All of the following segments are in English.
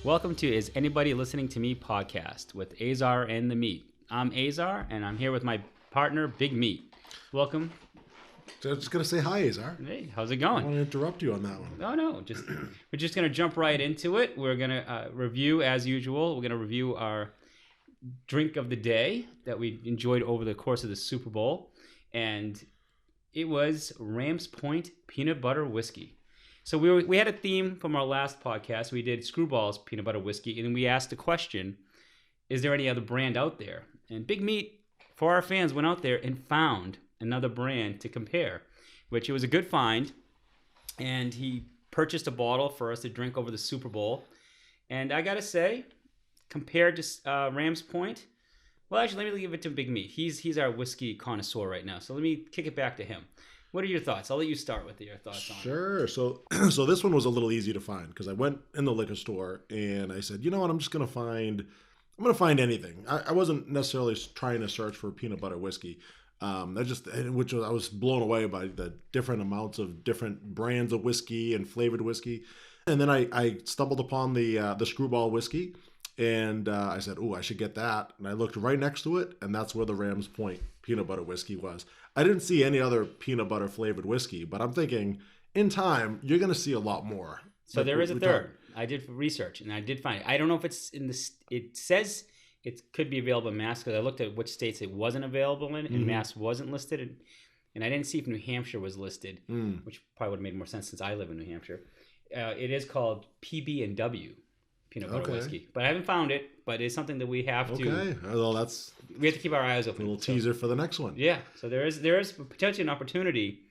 Welcome to Is Anybody Listening to Me podcast with Azar and the Meat. I'm Azar, and I'm here with my partner, Big Meat. Welcome. So I was just going to say hi, Azar. Hey, how's it I going? want to interrupt you on that one. No, we're just going to jump right into it. We're going to review, as usual, we're going to review our drink of the day that we enjoyed over the course of the Super Bowl, and it was Rams Point Peanut Butter Whiskey. So we had a theme from our last podcast. We did Screwball's Peanut Butter Whiskey, and we asked the question, is there any other brand out there? And Big Meat, for our fans, went out there and found another brand to compare, which it was a good find. And he purchased a bottle for us to drink over the Super Bowl. And I got to say, compared to Rams Point, well, actually, let me give it to Big Meat. He's our whiskey connoisseur right now. So let me kick it back to him. What are your thoughts? I'll let you start with your thoughts on it. Sure. So this one was a little easy to find because I went in the liquor store and I said, you know what, I'm going to find anything. I wasn't necessarily trying to search for peanut butter whiskey. I was blown away by the different amounts of different brands of whiskey and flavored whiskey. And then I stumbled upon the Screwball whiskey. And I said, I should get that. And I looked right next to it, and that's where the Rams Point peanut butter whiskey was. I didn't see any other peanut butter flavored whiskey, but I'm thinking in time, you're going to see a lot more. So there is a third. I did research, and I did find it. I don't know if it's in this. It says it could be available in Mass, because I looked at which states it wasn't available in, and Mass wasn't listed. And I didn't see if New Hampshire was listed, which probably would have made more sense since I live in New Hampshire. It is called PB&W. Peanut butter whiskey, but I haven't found it. But it's something that we have to. Okay, well, we have to keep our eyes open. A little teaser for the next one. Yeah, so there is potentially an opportunity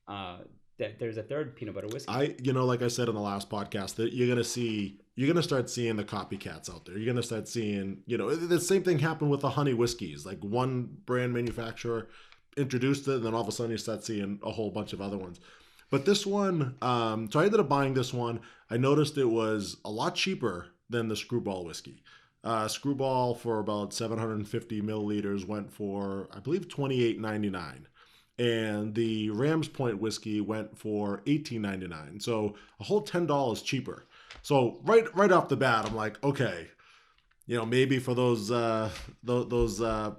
that there's a third peanut butter whiskey. Like I said in the last podcast, that you're gonna start seeing the copycats out there. You're gonna start seeing, the same thing happened with the honey whiskeys. Like one brand manufacturer introduced it, and then all of a sudden you start seeing a whole bunch of other ones. But this one, so I ended up buying this one. I noticed it was a lot cheaper than the Screwball whiskey. Screwball for about 750 milliliters went for, I believe, $28.99. And the Rams Point whiskey went for $18.99. So a whole $10 cheaper. So right off the bat, I'm like, okay, maybe for those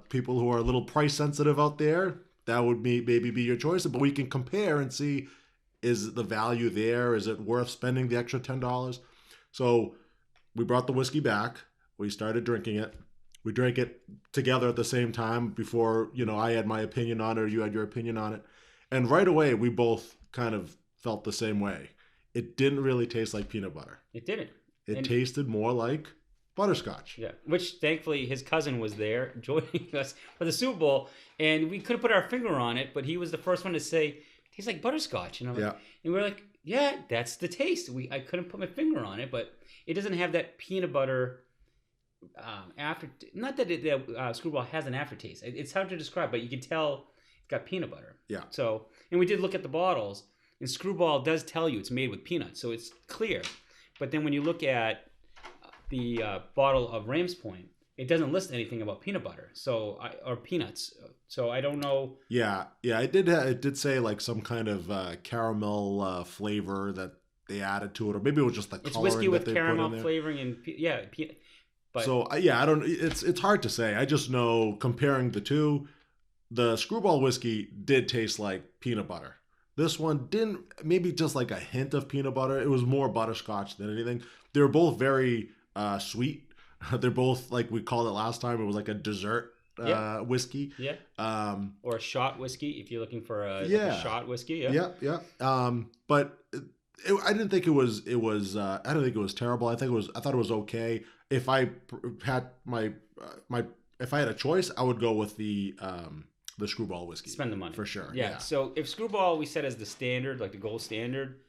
people who are a little price sensitive out there, that would maybe be your choice. But we can compare and see, is the value there? Is it worth spending the extra $10? So we brought the whiskey back. We started drinking it. We drank it together at the same time before, I had my opinion on it or you had your opinion on it. And right away, we both kind of felt the same way. It didn't really taste like peanut butter. It didn't. It tasted more like butterscotch. Yeah, which thankfully his cousin was there joining us for the Super Bowl. And we couldn't put our finger on it, but he was the first one to say, tastes like butterscotch, and we're like, yeah, that's the taste. I couldn't put my finger on it, but it doesn't have that peanut butter after. Not that Screwball has an aftertaste. It's hard to describe, but you can tell it's got peanut butter. Yeah. So, and we did look at the bottles, and Screwball does tell you it's made with peanuts, so it's clear. But then when you look at the bottle of Rams Point, it doesn't list anything about peanut butter, or peanuts. So I don't know. Yeah. It did say like some kind of caramel flavor that they added to it, or maybe it was just the coloring. It's whiskey with that they caramel put in there. flavoring and But, so I don't. It's hard to say. I just know comparing the two, the Screwball whiskey did taste like peanut butter. This one didn't. Maybe just like a hint of peanut butter. It was more butterscotch than anything. They were both very sweet. They're both, like we called it last time, it was like a dessert whiskey. Yeah. Or a shot whiskey if you're looking for a shot whiskey. Yeah. But I didn't think it was. I don't think it was terrible. I thought it was okay. If I had if I had a choice, I would go with the Screwball whiskey. Spend the money for sure. Yeah. So if Screwball we said as the standard, like the gold standard,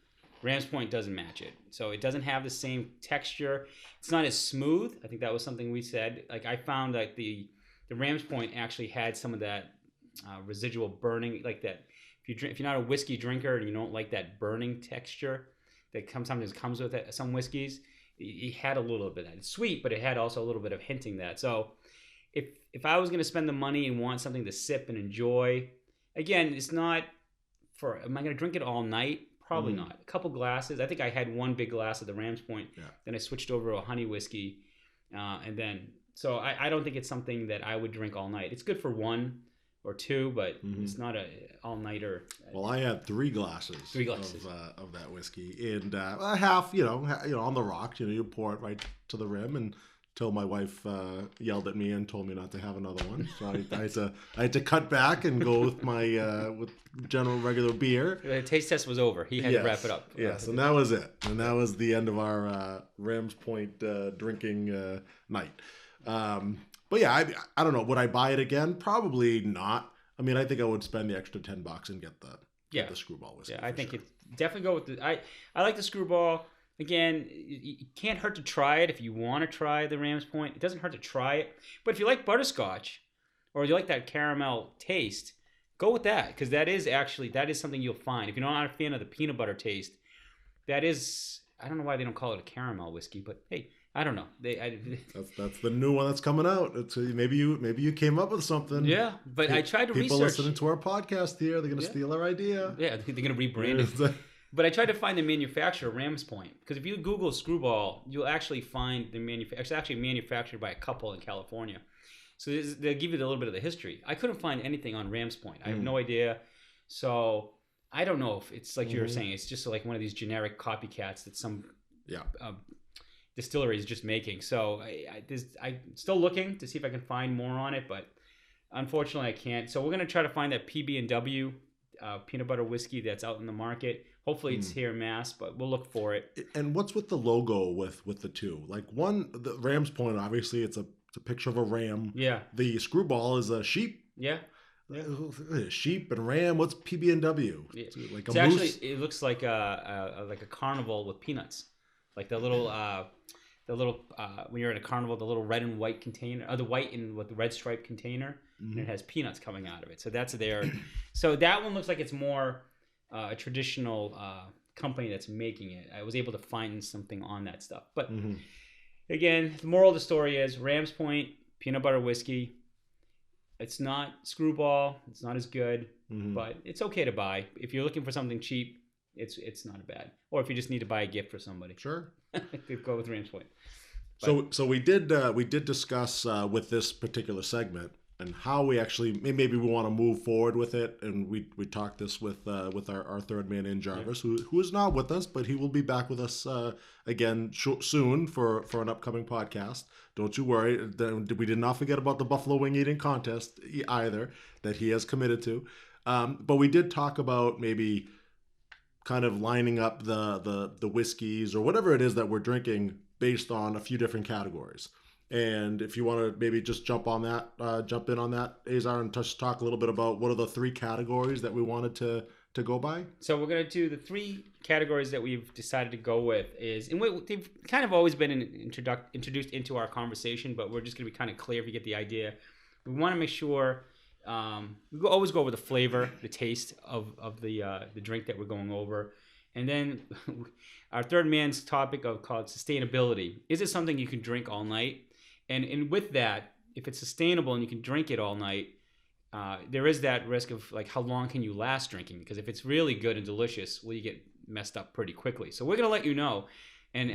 Rams Point doesn't match it. So it doesn't have the same texture. It's not as smooth. I think that was something we said. Like I found like the Rams Point actually had some of that residual burning, like that. If you're not a whiskey drinker and you don't like that burning texture that sometimes comes with it, some whiskeys, it had a little bit of that. It's sweet, but it had also a little bit of hinting that. So if I was going to spend the money and want something to sip and enjoy, again, it's not for, am I going to drink it all night? Probably not. A couple glasses. I think I had one big glass of the Ram's Point. Yeah. Then I switched over to a honey whiskey, and then so I don't think it's something that I would drink all night. It's good for one or two, but it's not a all nighter. Well, I had 3 glasses. 3 glasses of that whiskey, and half, on the rocks. You pour it right to the rim, and until my wife yelled at me and told me not to have another one. So I had to cut back and go with my with general regular beer. The taste test was over. He had to wrap it up. Yes, and that was it. And that was the end of our Rams Point drinking night. But yeah, I don't know. Would I buy it again? Probably not. I mean, I think I would spend the extra $10 and get the Screwball whiskey. Yeah, I think it definitely go with the. I like the Screwball. Again, it can't hurt to try it if you want to try the Rams Point. It doesn't hurt to try it. But if you like butterscotch or you like that caramel taste, go with that, because that is something you'll find. If you're not a fan of the peanut butter taste, that is. I don't know why they don't call it a caramel whiskey, but hey. I don't know. That's the new one that's coming out. Maybe you came up with something. Yeah, but I tried to research. People listening to our podcast here, they're going to steal our idea. Yeah, they're going to rebrand it. But I tried to find the manufacturer, Rams Point, because if you Google Screwball, you'll actually find the manufacturer. It's actually manufactured by a couple in California. So they'll give you a little bit of the history. I couldn't find anything on Rams Point. I have no idea. So I don't know if it's like you were saying. It's just like one of these generic copycats that some distillery is just making. So I'm still looking to see if I can find more on it, but unfortunately I can't. So we're going to try to find that PB&W peanut butter whiskey that's out in the market. Hopefully it's here in Mass, but we'll look for it. And what's with the logo with the two? Like the Ram's Point, obviously it's a picture of a ram. Yeah. The Screwball is a sheep. Yeah. Sheep and ram. What's PB&W? Yeah. Like it's a moose? Actually, it looks like a carnival with peanuts. Like the little when you're at a carnival, the little red and white container, or the white and with the red stripe container, and it has peanuts coming out of it. So that's there. So that one looks like it's more a traditional company that's making it. I was able to find something on that stuff. But again, the moral of the story is Rams Point peanut butter whiskey. It's not Screwball. It's not as good, but it's okay to buy if you're looking for something cheap. It's not bad. Or if you just need to buy a gift for somebody. Sure. Go with Rams Point. So we did discuss with this particular segment and how we actually maybe we want to move forward with it, and we talked this with our third man in Jarvis, who is not with us, but he will be back with us again soon for an upcoming podcast. Don't you worry. We did not forget about the buffalo wing eating contest either that he has committed to, but we did talk about maybe kind of lining up the whiskeys or whatever it is that we're drinking based on a few different categories. And if you want to maybe just jump in on that, Azar, and just talk a little bit about what are the 3 categories that we wanted to go by. So we're going to do the 3 categories that we've decided to go with and they've kind of always been introduced into our conversation, but we're just going to be kind of clear if you get the idea. We want to make sure we always go over the flavor, the taste of the drink that we're going over. And then our third man's topic called sustainability. Is it something you can drink all night? And with that, if it's sustainable and you can drink it all night, there is that risk of like how long can you last drinking? Because if it's really good and delicious, well, you get messed up pretty quickly. So we're going to let you know. And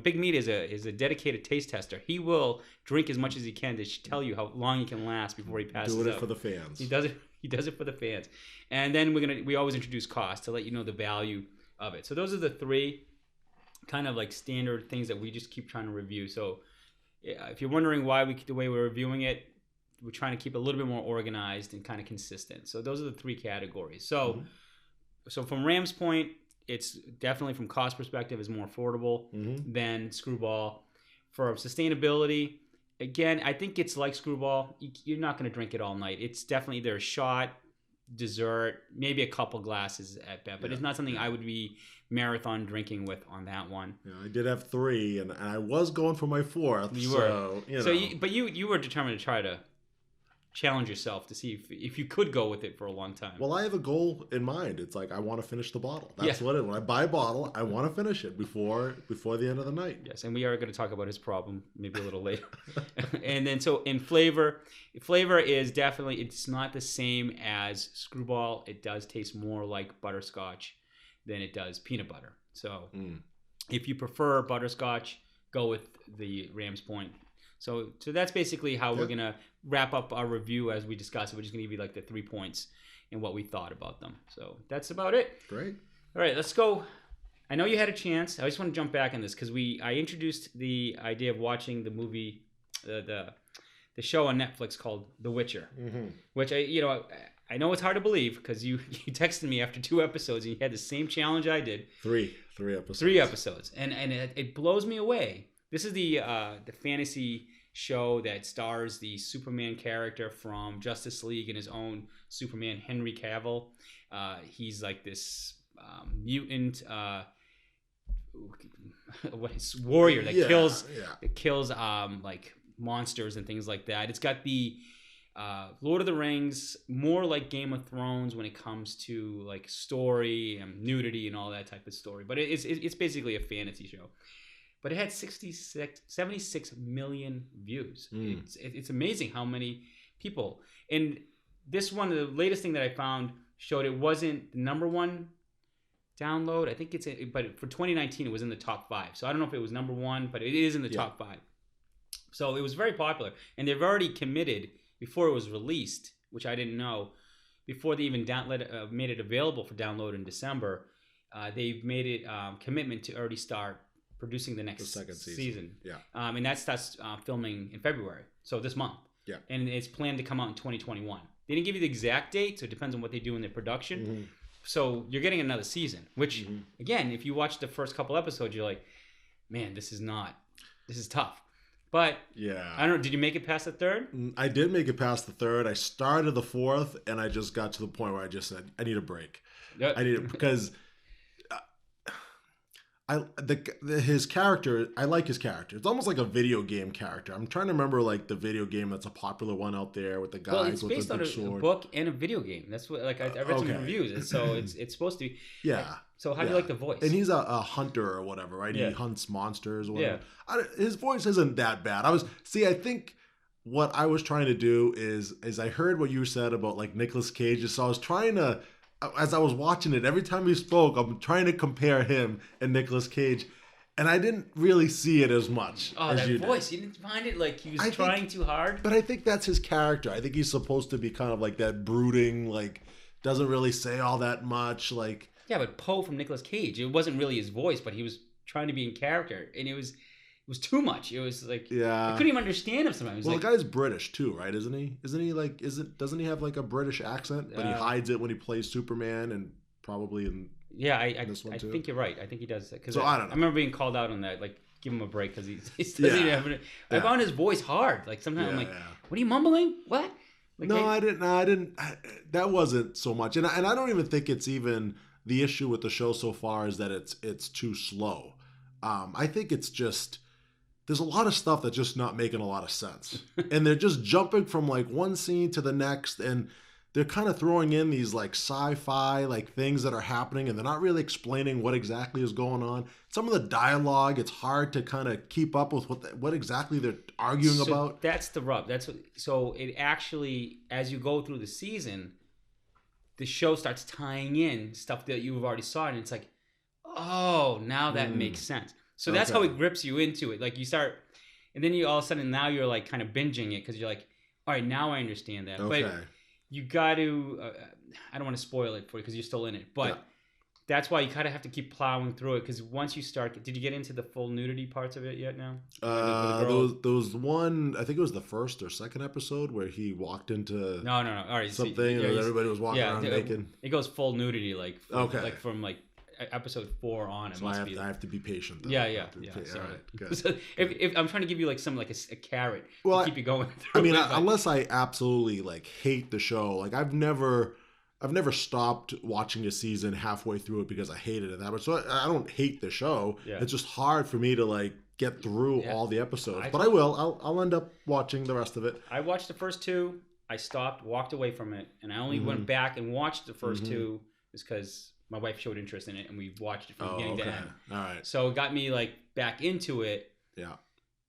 Big Meat is a dedicated taste tester. He will drink as much as he can to tell you how long he can last before he passes out. Doing it for the fans. He does it for the fans. And then we always introduce cost to let you know the value of it. So those are the 3 kind of like standard things that we just keep trying to review. So if you're wondering why the way we're reviewing it, we're trying to keep it a little bit more organized and kind of consistent. So those are the 3 categories. So from Rams Point, it's definitely from cost perspective is more affordable than Screwball. For sustainability, again, I think it's like Screwball. You're not going to drink it all night. It's definitely either a shot, dessert, maybe a couple glasses at best, but it's not something I would be marathon drinking with on that one. Yeah, I did have 3, and I was going for my 4th. You were. But you were determined to try to challenge yourself to see if you could go with it for a long time. Well, I have a goal in mind. It's like I want to finish the bottle. That's what it is. When I buy a bottle, I want to finish it before the end of the night. Yes, and we are going to talk about his problem maybe a little later. And then so in flavor is definitely, it's not the same as Screwball. It does taste more like butterscotch. than it does peanut butter. So if you prefer butterscotch, go with the Rams Point. So that's basically how we're going to wrap up our review as we discuss it. We're just going to give you like the 3 points and what we thought about them. So that's about it. Great. All right, let's go. I know you had a chance. I just want to jump back on this because I introduced the idea of watching the movie, the show on Netflix called The Witcher, which I know it's hard to believe because you texted me after 2 episodes and you had the same challenge I did. Three episodes. 3 episodes, and it blows me away. This is the fantasy show that stars the Superman character from Justice League and his own Superman, Henry Cavill. He's like this mutant warrior that kills like monsters and things like that. It's got the Lord of the Rings, more like Game of Thrones when it comes to like story and nudity and all that type of story. But it's basically a fantasy show. But it had 76 million views. It's amazing how many people. And this one, the latest thing that I found showed it wasn't the number 1 download. I think but for 2019 it was in the top 5. So I don't know if it was number 1, but it is in the top 5. So it was very popular, and they've already committed before it was released, which I didn't know. Before they even made it available for download in December, they've made it commitment to already start producing the second season. Yeah. And that starts filming in February, so this month. Yeah. And it's planned to come out in 2021. They didn't give you the exact date, so it depends on what they do in their production. So you're getting another season, which again, if you watch the first couple episodes, you're like, man, this is tough. But yeah, I don't know. Did you make it past the 3rd? I did make it past the 3rd. I started the 4th, and I just got to the point where I just said, I need a break. I need it because his character. I like his character. It's almost like a video game character. I'm trying to remember like the video game that's a popular one out there with the guys with the big sword. It's based on a book and a video game. That's what I read some reviews, and so it's supposed to be. Yeah. So how do you like the voice? And he's a hunter or whatever, right? Yeah. He hunts monsters or whatever. Yeah. His voice isn't that bad. I think what I was trying to do is I heard what you said about like Nicolas Cage. So I was trying to, as I was watching it, every time he spoke, I'm trying to compare him and Nicolas Cage. And I didn't really see it as much. Oh, that voice. You didn't find it like he was trying too hard? But I think that's his character. I think he's supposed to be kind of like that brooding, like doesn't really say all that much, like. Yeah, but Poe from Nicolas Cage, it wasn't really his voice, but he was trying to be in character, and it was too much. It was like I couldn't even understand him sometimes. Well, the guy's British too, right? Isn't he? Doesn't he have like a British accent? But he hides it when he plays Superman, and probably in this one too. I think you're right. I think he does that because I don't know. I remember being called out on that. Like, give him a break because he doesn't have it. I found his voice hard. Like sometimes I'm like, what are you mumbling? What? Like, no, I didn't. That wasn't so much, and I don't even think it's even. The issue with the show so far is that it's too slow. I think it's just there's a lot of stuff that's just not making a lot of sense, and they're just jumping from like one scene to the next, and they're kind of throwing in these like sci-fi like things that are happening, and they're not really explaining what exactly is going on. Some of the dialogue, it's hard to kind of keep up with what exactly they're arguing about. That's the rub. So it actually, as you go through the season, the show starts tying in stuff that you've already saw, and it's like, oh, now that makes sense. So that's how it grips you into it. Like you start, and then you all of a sudden now you're like kind of binging it because you're like, all right, now I understand that. Okay. But you got to, I don't want to spoil it for you because you're still in it, but that's why you kind of have to keep plowing through it because once you start, did you get into the full nudity parts of it yet now? There was one, I think it was the 1st or 2nd episode where he walked into no. All right, something and everybody was walking around naked. It goes full nudity like from episode 4 on. So I have to be patient. Though. Yeah. All right, good. So if I'm trying to give you like some like a carrot to keep you going through. I mean, unless I absolutely like hate the show, like I've never stopped watching a season halfway through it because I hated it that much. So I don't hate the show. Yeah. It's just hard for me to like get through all the episodes. But I will. I'll end up watching the rest of it. I watched the first 2. I stopped, walked away from it, and I only went back and watched the first 2 just because my wife showed interest in it, and we watched it from beginning to end. All right. So it got me like back into it. Yeah.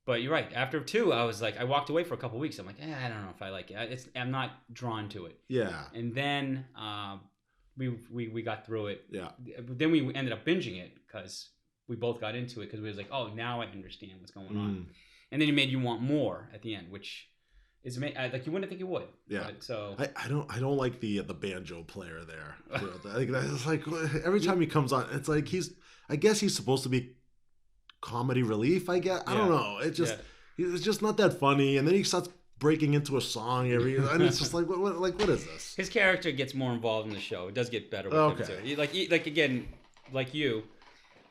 But you're right. After 2, I was like, I walked away for a couple of weeks. I'm like, I don't know if I like it. I'm not drawn to it. Yeah. And then we got through it. Yeah. But then we ended up binging it because we both got into it because we was like, oh, now I understand what's going on. And then it made you want more at the end, which is like you wouldn't think you would. Yeah. But, so I don't like the banjo player there. It's like every time he comes on, it's like I guess he's supposed to be comedy relief. I guess I don't know. It's just not that funny. And then he starts breaking into a song and it's just like what is this? His character gets more involved in the show. It does get better with him too. Like again, like you.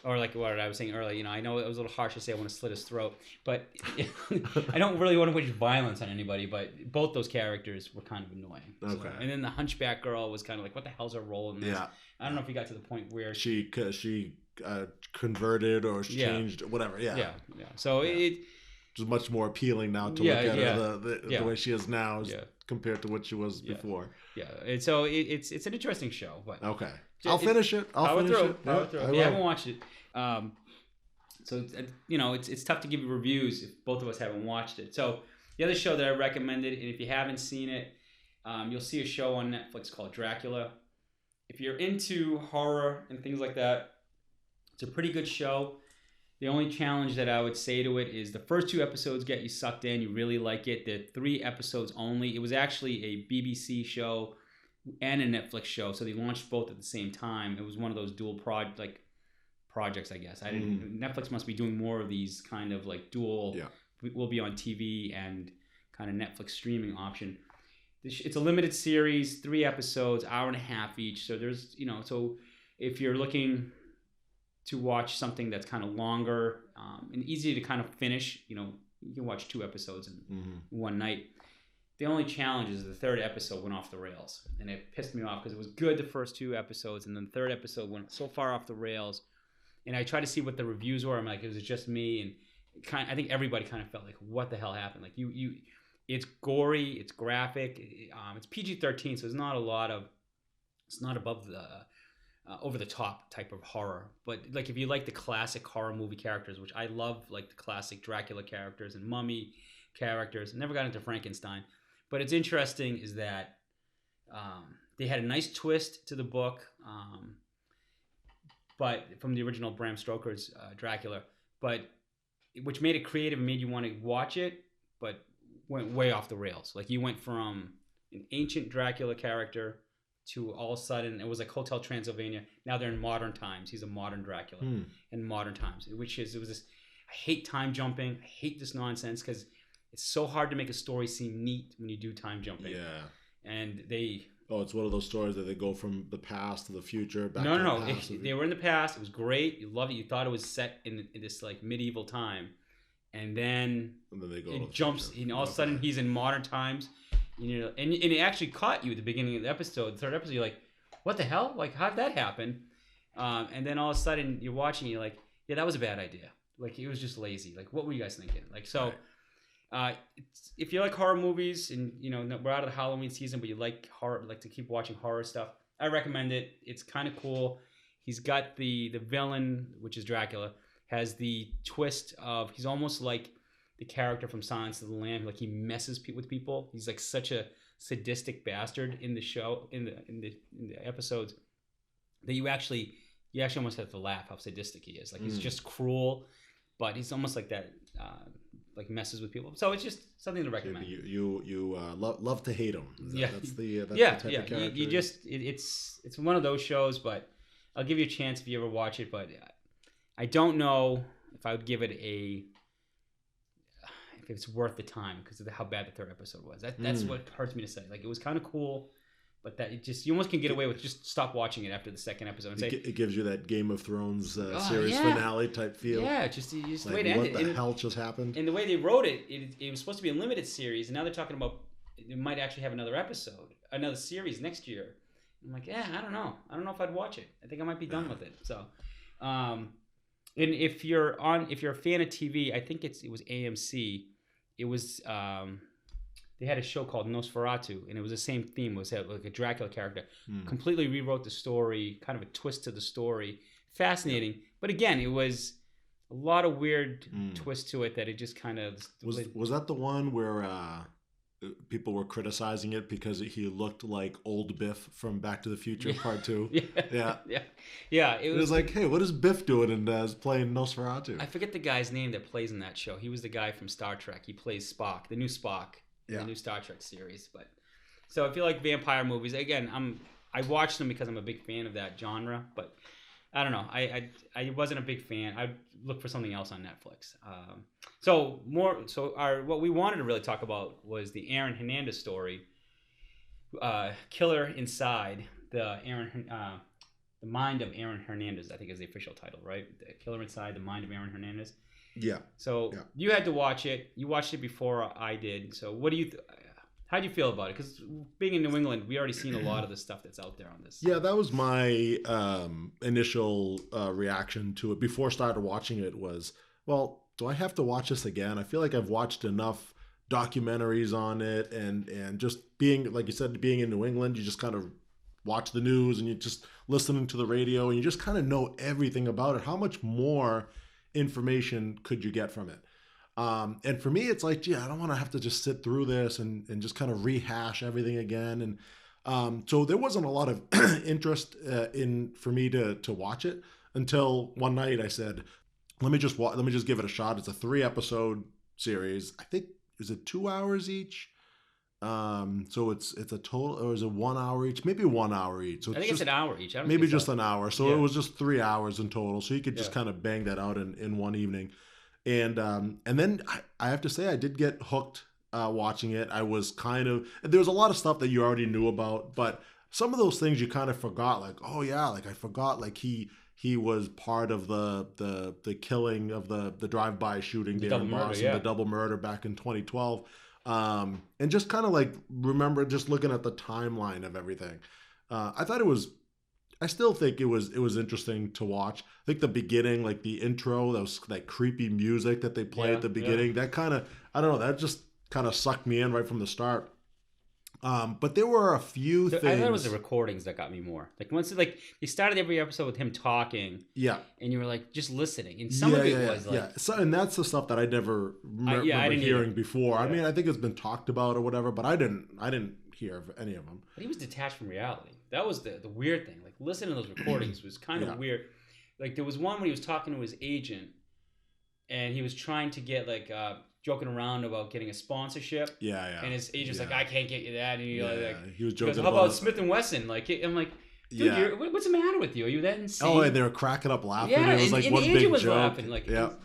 Or like what I was saying earlier, I know it was a little harsh to say I want to slit his throat, but I don't really want to wish violence on anybody, but both those characters were kind of annoying. Okay. So, and then the hunchback girl was kind of like, what the hell's her role in this? Yeah. I don't know if you got to the point where she converted or she changed, whatever. Yeah. So it was much more appealing now to look at her the way she is now compared to what she was before. Yeah. And so it's an interesting show, but okay. I'll finish it. Power through. If you haven't watched it, so it's tough to give you reviews if both of us haven't watched it. So the other show that I recommended, and if you haven't seen it, you'll see a show on Netflix called Dracula. If you're into horror and things like that, it's a pretty good show. The only challenge that I would say to it is the first 2 episodes get you sucked in. You really like it. They're 3 episodes only. It was actually a BBC show and a Netflix show, so they launched both at the same time. It was one of those dual projects, I guess. Netflix must be doing more of these kind of like dual. Will be on TV and kind of Netflix streaming option. It's a limited series, 3 episodes, hour and a half each. So there's so if you're looking to watch something that's kind of longer and easy to kind of finish, you can watch 2 episodes in one night. The only challenge is the 3rd episode went off the rails, and it pissed me off because it was good the first 2 episodes, and then the 3rd episode went so far off the rails. And I tried to see what the reviews were. I'm like, it was just me, and I think everybody kind of felt like, what the hell happened? Like it's gory, it's graphic, it's PG-13, so it's not above the over the top type of horror. But like if you like the classic horror movie characters, which I love, like the classic Dracula characters and Mummy characters, never got into Frankenstein. But it's interesting is that they had a nice twist to the book, but from the original Bram Stoker's Dracula, but which made it creative and made you want to watch it, but went way off the rails. Like you went from an ancient Dracula character to all of a sudden it was like Hotel Transylvania. Now they're in modern times. He's a modern Dracula in modern times, it was this. I hate time jumping. I hate this nonsense because it's so hard to make a story seem neat when you do time jumping. Yeah. And they... Oh, it's one of those stories that they go from the past to the future. Back no, to no, the no. past. They were in the past. It was great. You loved it. You thought it was set in this like medieval time. And then they go it jumps. And all of a sudden he's in modern times. And it actually caught you at the beginning of the episode, the 3rd episode. You're like, what the hell? Like, how'd that happen? And then all of a sudden you're watching, you're like, yeah, that was a bad idea. Like, it was just lazy. Like, what were you guys thinking? Like, so... Right. If you like horror movies and we're out of the Halloween season, but you like horror, like to keep watching horror stuff, I recommend it. It's kind of cool. He's got the villain, which is Dracula, has the twist of he's almost like the character from Silence of the Lambs. Like he messes with people. He's like such a sadistic bastard in the show, in the episodes, that you actually almost have to laugh how sadistic he is. Like he's just cruel, but he's almost like that. Like messes with people, so it's just something to recommend. You love to hate him. That's the type of character. You just it's one of those shows, but I'll give you a chance if you ever watch it. But I don't know if I would give it if it's worth the time because of how bad the 3rd episode was. That's what hurts me to say. Like it was kind of cool, but that you almost can get away with just stop watching it after the 2nd episode and say it gives you that Game of Thrones series finale type feel. Yeah, just the like, way to end it. What the hell just happened? And the way they wrote it, it was supposed to be a limited series, and now they're talking about it might actually have another series next year. I'm like, yeah, I don't know. I don't know if I'd watch it. I think I might be done with it. So, and if you're a fan of TV, I think it was AMC. It was. They had a show called Nosferatu, and it was the same theme. It was like a Dracula character. Completely rewrote the story, kind of a twist to the story. Fascinating. But again, it was a lot of weird twist to it that it just kind of... Was that the one where people were criticizing it because he looked like old Biff from Back to the Future Part 2. Yeah. Yeah. It was like, hey, what is Biff doing and playing Nosferatu? I forget the guy's name that plays in that show. He was the guy from Star Trek. He plays Spock, the new Spock in the new Star Trek series. But so I feel like vampire movies. Again, I watched them because I'm a big fan of that genre. But I don't know. I wasn't a big fan. I'd look for something else on Netflix. What we wanted to really talk about was the Aaron Hernandez story, Killer Inside, the Mind of Aaron Hernandez, I think is the official title, right? The Killer Inside, the Mind of Aaron Hernandez. Yeah. So you had to watch it. You watched it before I did. So what do you? How do you feel about it? Because being in New England, we already seen a lot of the stuff that's out there on this. Yeah, that was my initial reaction to it before I started watching it was, well, do I have to watch this again? I feel like I've watched enough documentaries on it and just being, like you said, being in New England, you just kind of watch the news and you just listening to the radio and you just kind of know everything about it. How much more information could you get from it? And for me, it's like, gee, I don't want to have to just sit through this and just kind of rehash everything again. And so there wasn't a lot of interest for me to watch it until one night I said, let me just give it a shot. It's a 3-episode series. I think, is it 2 hours each? So it's a total, or is it 1 hour each? Maybe 1 hour each. So I think it's an hour each. Maybe just an hour. So it was just 3 hours in total. So you could just kind of bang that out in one evening. And then I have to say I did get hooked watching it. I was there was a lot of stuff that you already knew about, but some of those things you kind of forgot. Like, oh yeah, like I forgot like he was part of the killing of the drive-by shooting there in Boston, the double murder back in 2012. And just kind of like remember just looking at the timeline of everything. I still think it was interesting to watch. I think the beginning, like the intro, that was like creepy music that they play at the beginning. That kind of, I don't know, that just kind of sucked me in right from the start. But there were a few things. I thought it was the recordings that got me more. Like once, like they started every episode with him talking. Yeah. And you were like just listening, and some of it was like. So, and that's the stuff that I never remember hearing before. Yeah. I mean, I think it's been talked about or whatever, but I didn't hear of any of them. But he was detached from reality. That was the weird thing. Like listening to those recordings was kind of weird. Like there was one when he was talking to his agent, and he was trying to get like joking around about getting a sponsorship. Yeah. And his agent's like, I can't get you that. And he was joking. He goes, how about Smith and Wesson? Like I'm like, dude, what's the matter with you? Are you that insane? Oh, and they were cracking up laughing. Yeah, it was like one big joke. Laughing, like, and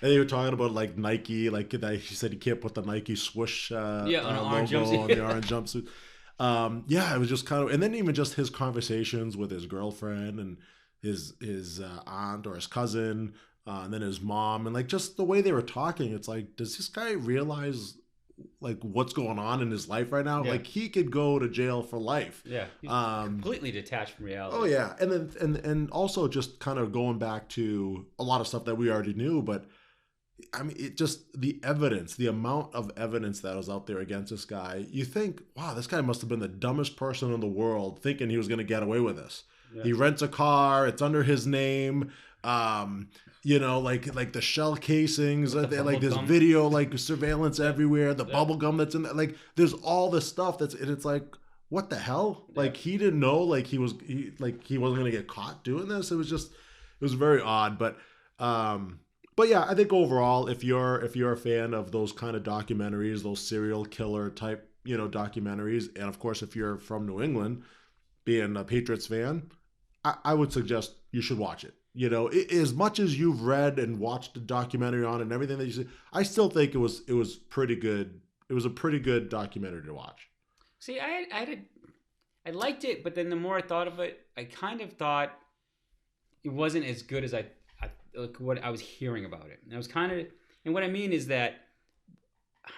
they were talking about like Nike, like he said he can't put the Nike swoosh on orange logo on the orange jumpsuit. It was just kind of, and then even just his conversations with his girlfriend and his aunt or his cousin, and then his mom, and like just the way they were talking, it's like, does this guy realize like what's going on in his life right now? Yeah. Like he could go to jail for life. Yeah, he's completely detached from reality. Oh yeah, and then and also just kind of going back to a lot of stuff that we already knew, but I mean, it just the evidence, the amount of evidence that was out there against this guy. You think, wow, this guy must have been the dumbest person in the world, thinking he was going to get away with this. Yeah. He rents a car; it's under his name. Like the shell casings, like this video, like surveillance everywhere. The bubble gum that's in there, like there's all this stuff and it's like, what the hell? Yeah. Like he didn't know, like he wasn't going to get caught doing this. It was very odd, but yeah, I think overall, if you're a fan of those kind of documentaries, those serial killer type, documentaries, and of course, if you're from New England, being a Patriots fan, I would suggest you should watch it. As much as you've read and watched the documentary on it and everything that you see, I still think it was pretty good. It was a pretty good documentary to watch. See, I liked it, but then the more I thought of it, I kind of thought it wasn't as good as what I was hearing about it. And I was and what I mean is that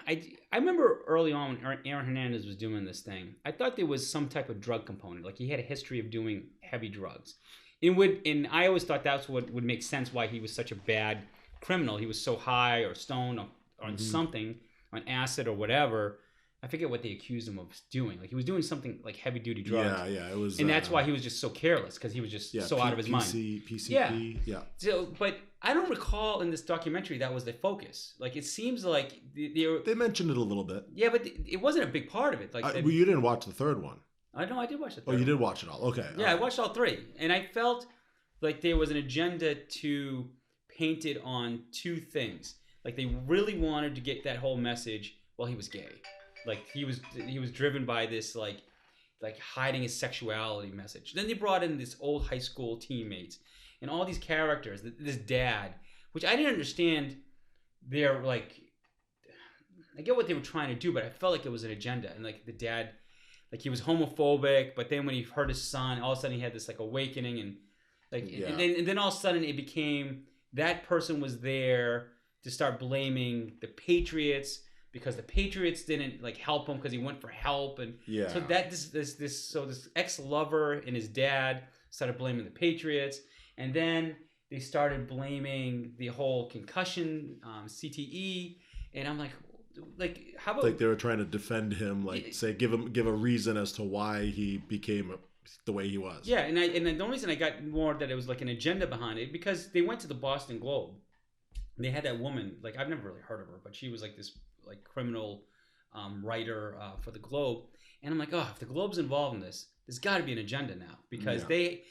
I remember early on when Aaron Hernandez was doing this thing, I thought there was some type of drug component. Like he had a history of doing heavy drugs. And I always thought that's what would make sense why he was such a bad criminal. He was so high or stoned or on something, on acid or whatever. I forget what they accused him of doing. Like he was doing something like heavy duty drugs. Yeah, it was. And that's why he was just so careless, because he was just so out of his mind. PCP, yeah. So, but I don't recall in this documentary that was the focus. Like, it seems like they mentioned it a little bit. Yeah, but it wasn't a big part of it. Like, well, you didn't watch the third one. I know I did watch the third. Oh, you did watch it all. Okay. Yeah, I watched all three, and I felt like there was an agenda to paint it on two things. Like, they really wanted to get that whole message. Well, he was gay. Like, he was driven by this like hiding his sexuality message. Then they brought in this old high school teammates and all these characters. This dad, which I didn't understand. They're like, I get what they were trying to do, but I felt like it was an agenda. And like the dad, like he was homophobic, but then when he heard his son, all of a sudden he had this like awakening, and like, and then all of a sudden it became that person was there to start blaming the Patriots because the Patriots didn't like help him because he went for help, and so that this ex-lover and his dad started blaming the Patriots, and then they started blaming the whole concussion, CTE, and I'm like how about like they were trying to defend him, like say give a reason as to why he became the way he was. Yeah, and the only reason I got more that it was like an agenda behind it because they went to the Boston Globe. And they had that woman, like I've never really heard of her, but she was like this like criminal writer for the Globe, and I'm like, oh, if the Globe's involved in this, there's got to be an agenda now because they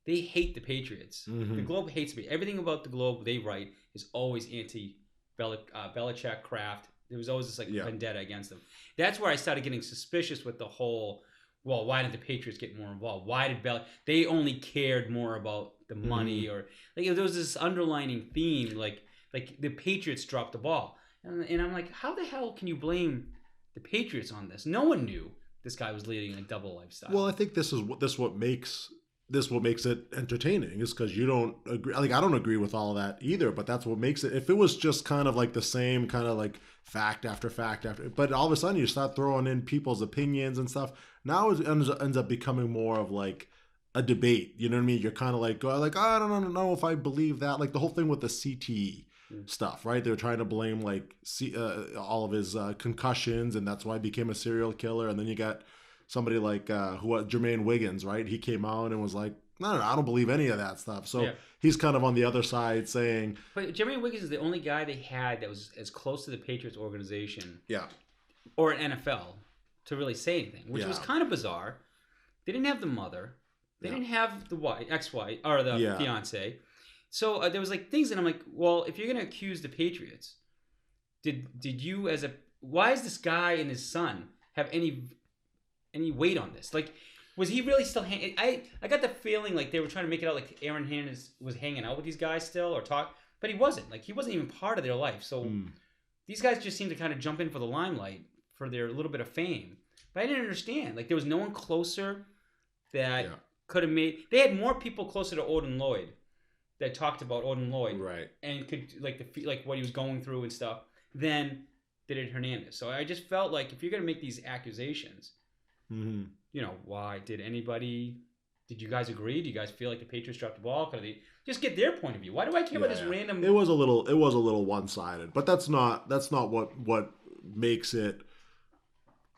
hate the Patriots. The Globe hates me. Everything about the Globe they write is always anti-Belichick, Kraft. There was always this like vendetta against them. That's where I started getting suspicious with the whole. Well, why did the Patriots get more involved? Why did they only cared more about the money, or like there was this underlining theme, like the Patriots dropped the ball, and I'm like, how the hell can you blame the Patriots on this? No one knew this guy was leading a double lifestyle. Well, I think this is what makes it entertaining is because you don't agree. Like I don't agree with all of that either, but that's what makes it. If it was just kind of like the same kind of like fact after fact after, but all of a sudden you start throwing in people's opinions and stuff. Now it ends up becoming more of like a debate. You know what I mean? You're kind of like, I don't know if I believe that. Like the whole thing with the CTE stuff, right? They were trying to blame like all of his concussions, and that's why he became a serial killer. And then you got somebody like Jermaine Wiggins, right? He came out and was like, no, I don't believe any of that stuff. So he's kind of on the other side saying. But Jermaine Wiggins is the only guy they had that was as close to the Patriots organization, or an NFL, to really say anything, which was kind of bizarre. They didn't have the mother. They didn't have the ex-wife or the fiance. So there was like things that I'm like, well, if you're gonna accuse the Patriots, did you why is this guy and his son have any weight on this? Like, was he really still hanging? I got the feeling like they were trying to make it out like Aaron Hernandez was hanging out with these guys still or talk, but he wasn't. Like he wasn't even part of their life. So these guys just seemed to kind of jump in for the limelight for their little bit of fame. But I didn't understand. Like there was no one closer that could have made. They had more people closer to Odin Lloyd that talked about Odin Lloyd, right? And could like what he was going through and stuff than did Hernandez. So I just felt like if you're gonna make these accusations, you know, why did you guys agree? Do you guys feel like the Patriots dropped the ball? Could they just get their point of view? Why do I care about this random? It was a little one-sided, but that's not what makes it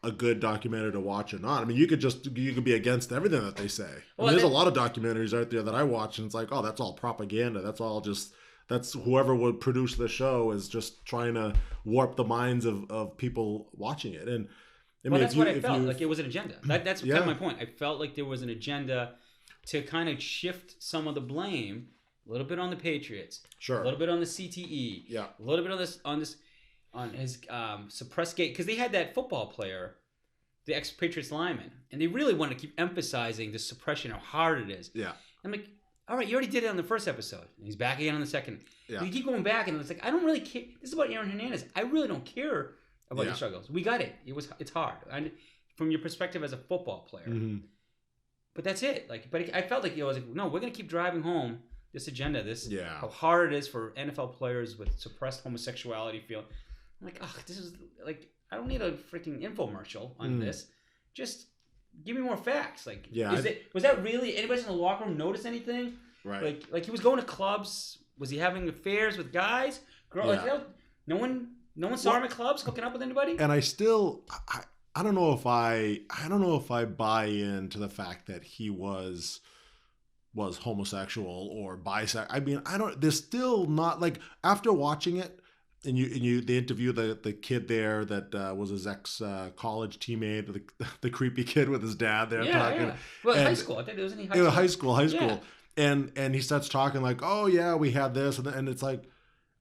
a good documentary to watch or not. I mean, you could be against everything that they say. Well, there's a lot of documentaries out there that I watch, and it's like, oh, that's all propaganda. That's whoever would produce the show is just trying to warp the minds of people watching it. And I mean, that's what I felt like. It was an agenda. That's kind of my point. I felt like there was an agenda to kind of shift some of the blame a little bit on the Patriots, a little bit on the CTE, a little bit on his suppressed gate, because they had that football player, the ex-Patriots lineman, and they really want to keep emphasizing the suppression, how hard it is. Yeah, I'm like, all right, you already did it on the first episode. And he's back again on the second. Yeah. You keep going back, and it's like, I don't really care. This is about Aaron Hernandez. I really don't care about your struggles. We got it. It's hard, and from your perspective as a football player. But that's it. Like, but I felt like I was like, no, we're gonna keep driving home this agenda. How hard it is for NFL players with suppressed homosexuality feel. I'm like, oh, this is like, I don't need a freaking infomercial on this. Just give me more facts. Like, was that really, anybody in the locker room notice anything? Right. Like he was going to clubs. Was he having affairs with guys? Like, no one saw him at clubs hooking up with anybody. And I don't know if I buy into the fact that he was was homosexual or bisexual. I mean, I don't. There's still not like after watching it, and they interview the kid there that was his ex college teammate, the creepy kid with his dad there Yeah, talking, yeah. Well, high and school. I think it was in high you know, school. high Yeah. school, and he starts talking like, oh yeah, we had this, and it's like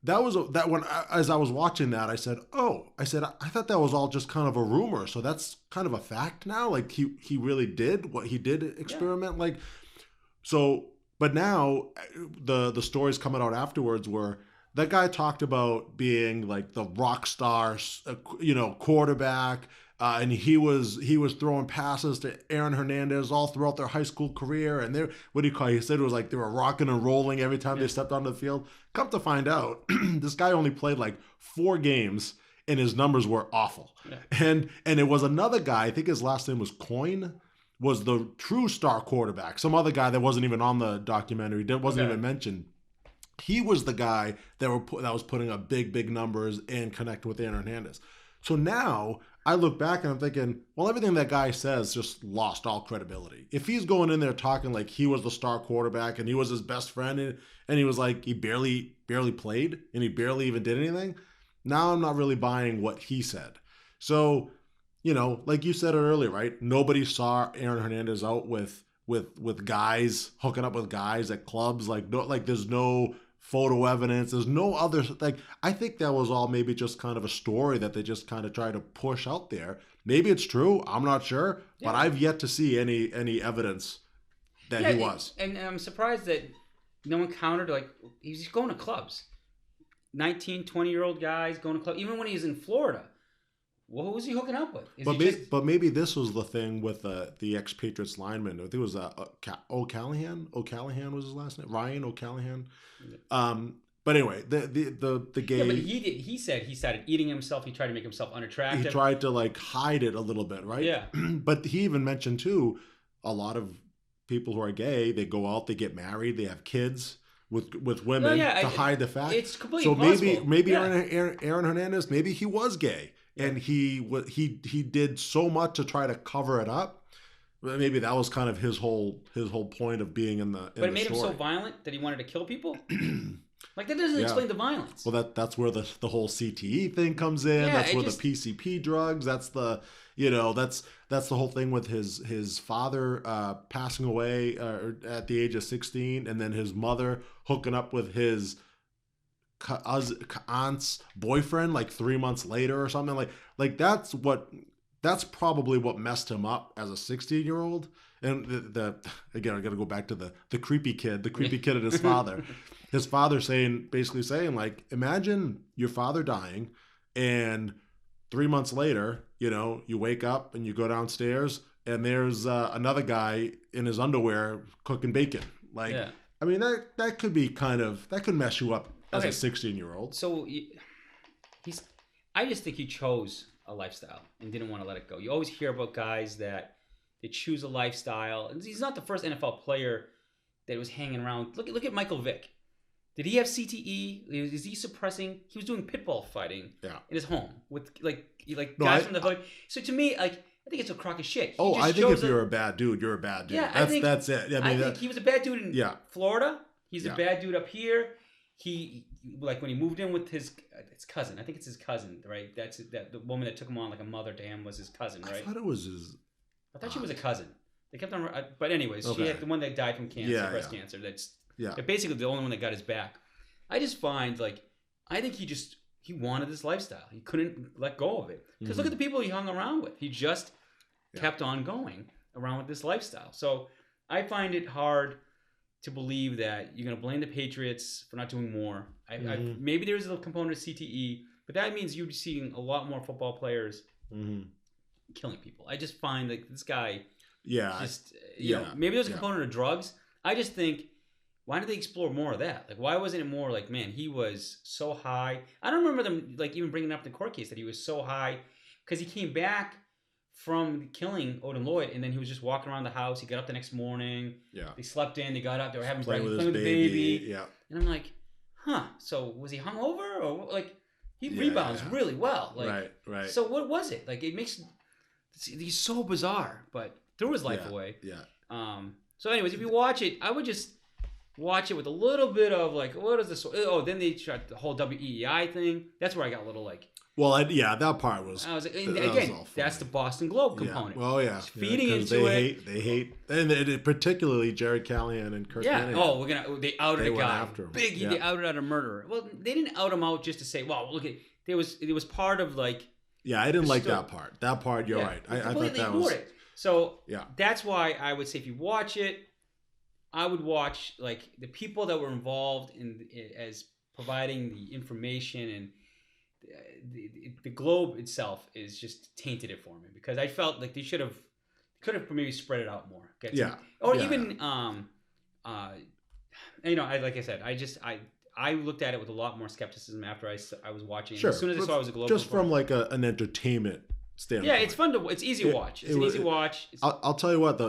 that when as I was watching that, I said, I thought that was all just kind of a rumor, so that's kind of a fact now. Like he really did what he did experiment, like so. But now the stories coming out afterwards were that guy talked about being like the rock star, quarterback. And he was throwing passes to Aaron Hernandez all throughout their high school career, and they what do you call it? He said it was like they were rocking and rolling every time they stepped onto the field. Come to find out, this guy only played like 4 games, and his numbers were awful. Yeah. And it was another guy. I think his last name was Coyne. Was the true star quarterback? Some other guy that wasn't even on the documentary, that wasn't even mentioned. He was the guy that was putting up big numbers and connect with Aaron Hernandez. So now I look back and I'm thinking, well, everything that guy says just lost all credibility. If he's going in there talking like he was the star quarterback and he was his best friend and he was like he barely played and he barely even did anything, now I'm not really buying what he said. So, like you said it earlier, right? Nobody saw Aaron Hernandez out with guys, hooking up with guys at clubs. Like there's no photo evidence. There's no other, like, I think that was all maybe just kind of a story that they just kind of try to push out there. Maybe it's true. I'm not sure, but I've yet to see any evidence that he was. And I'm surprised that no one countered, like, he's going to clubs. 19, 20-year-old guys going to clubs. Even when he was in Florida. Well, who was he hooking up with? But maybe this was the thing with the ex-Patriots lineman. I think it was O'Callahan. O'Callahan was his last name. Ryan O'Callahan. But anyway, the gay. Yeah, but he said he started eating himself. He tried to make himself unattractive. He tried to like hide it a little bit, right? Yeah. But he even mentioned too, a lot of people who are gay, they go out, they get married, they have kids with women to hide the fact. It's completely so impossible. maybe Aaron Hernandez, maybe he was gay. And he did so much to try to cover it up. Maybe that was kind of his whole point of being in the. But it made him so violent that he wanted to kill people. Like that doesn't explain the violence. Well, that's where the whole CTE thing comes in. Yeah, that's where the PCP drugs. That's the that's the whole thing with his father passing away at the age of 16, and then his mother hooking up with his aunt's boyfriend like 3 months later or something, like that's probably what messed him up as a 16-year-old. And the again, I got to go back to the creepy kid and his father. His father basically saying like, imagine your father dying, and 3 months later, you wake up and you go downstairs and there's another guy in his underwear cooking bacon. Like, I mean, that could be that could mess you up as a 16-year-old. So I just think he chose a lifestyle and didn't want to let it go. You always hear about guys that they choose a lifestyle. And he's not the first NFL player that was hanging around. Look at Michael Vick. Did he have CTE? Is he suppressing? He was doing pit bull fighting in his home with guys from the hood. So to me, I think it's a crock of shit. I think if you're a bad dude, you're a bad dude. Yeah, that's it. I think he was a bad dude in Florida. He's a bad dude up here. He when he moved in with his cousin. I think it's his cousin, right? The woman that took him on like a mother to him was his cousin, right? I thought it was his. I thought she was a cousin. They kept on, but anyways, she had the one that died from cancer, breast cancer. That's basically the only one that got his back. I just find I think he wanted this lifestyle. He couldn't let go of it because look at the people he hung around with. He just kept on going around with this lifestyle. So I find it hard to believe that you're going to blame the Patriots for not doing more. Maybe there's a component of CTE, but that means you're seeing a lot more football players killing people. I just find this guy, maybe there's a component of drugs. I just think, why did they explore more of that? Like, why wasn't it more like, man, he was so high. I don't remember them even bringing up the court case that he was so high because he came back from killing Odin Lloyd, and then he was just walking around the house. He got up the next morning. Yeah. They slept in. They got up. They were having breakfast, playing with the baby. Yeah. And I'm like, so was he hungover or he rebounds really well? Right. So what was it? He's so bizarre, but threw his life away. Yeah. So, anyways, if you watch it, I would just watch it with a little bit of like, what is this? Oh, then they tried the whole WEEI thing. That's where I got a little like. Well, that part was. I was like, that again, was that's the Boston Globe component. Yeah. Well, yeah, Feeding into it. They hate, and particularly Jared Callahan and Kurt. Yeah. Manning. Oh, they outed a guy. After him. Big. They outed out a murderer. Well, they didn't out him out just to say, well, look at it was part of like. Yeah, I didn't like that part. That part, you're right. I thought that was. It. So yeah, that's why I would say if you watch it, I would watch like the people that were involved in as providing the information, and the Globe itself is just tainted it for me, because I felt like they could have maybe spread it out more. Even like I said, I looked at it with a lot more skepticism after I was watching it. Sure. As soon as I saw it was a Globe, just from like an entertainment standpoint. Yeah, it's fun to. It's easy to watch. It's an easy watch. I'll tell you what,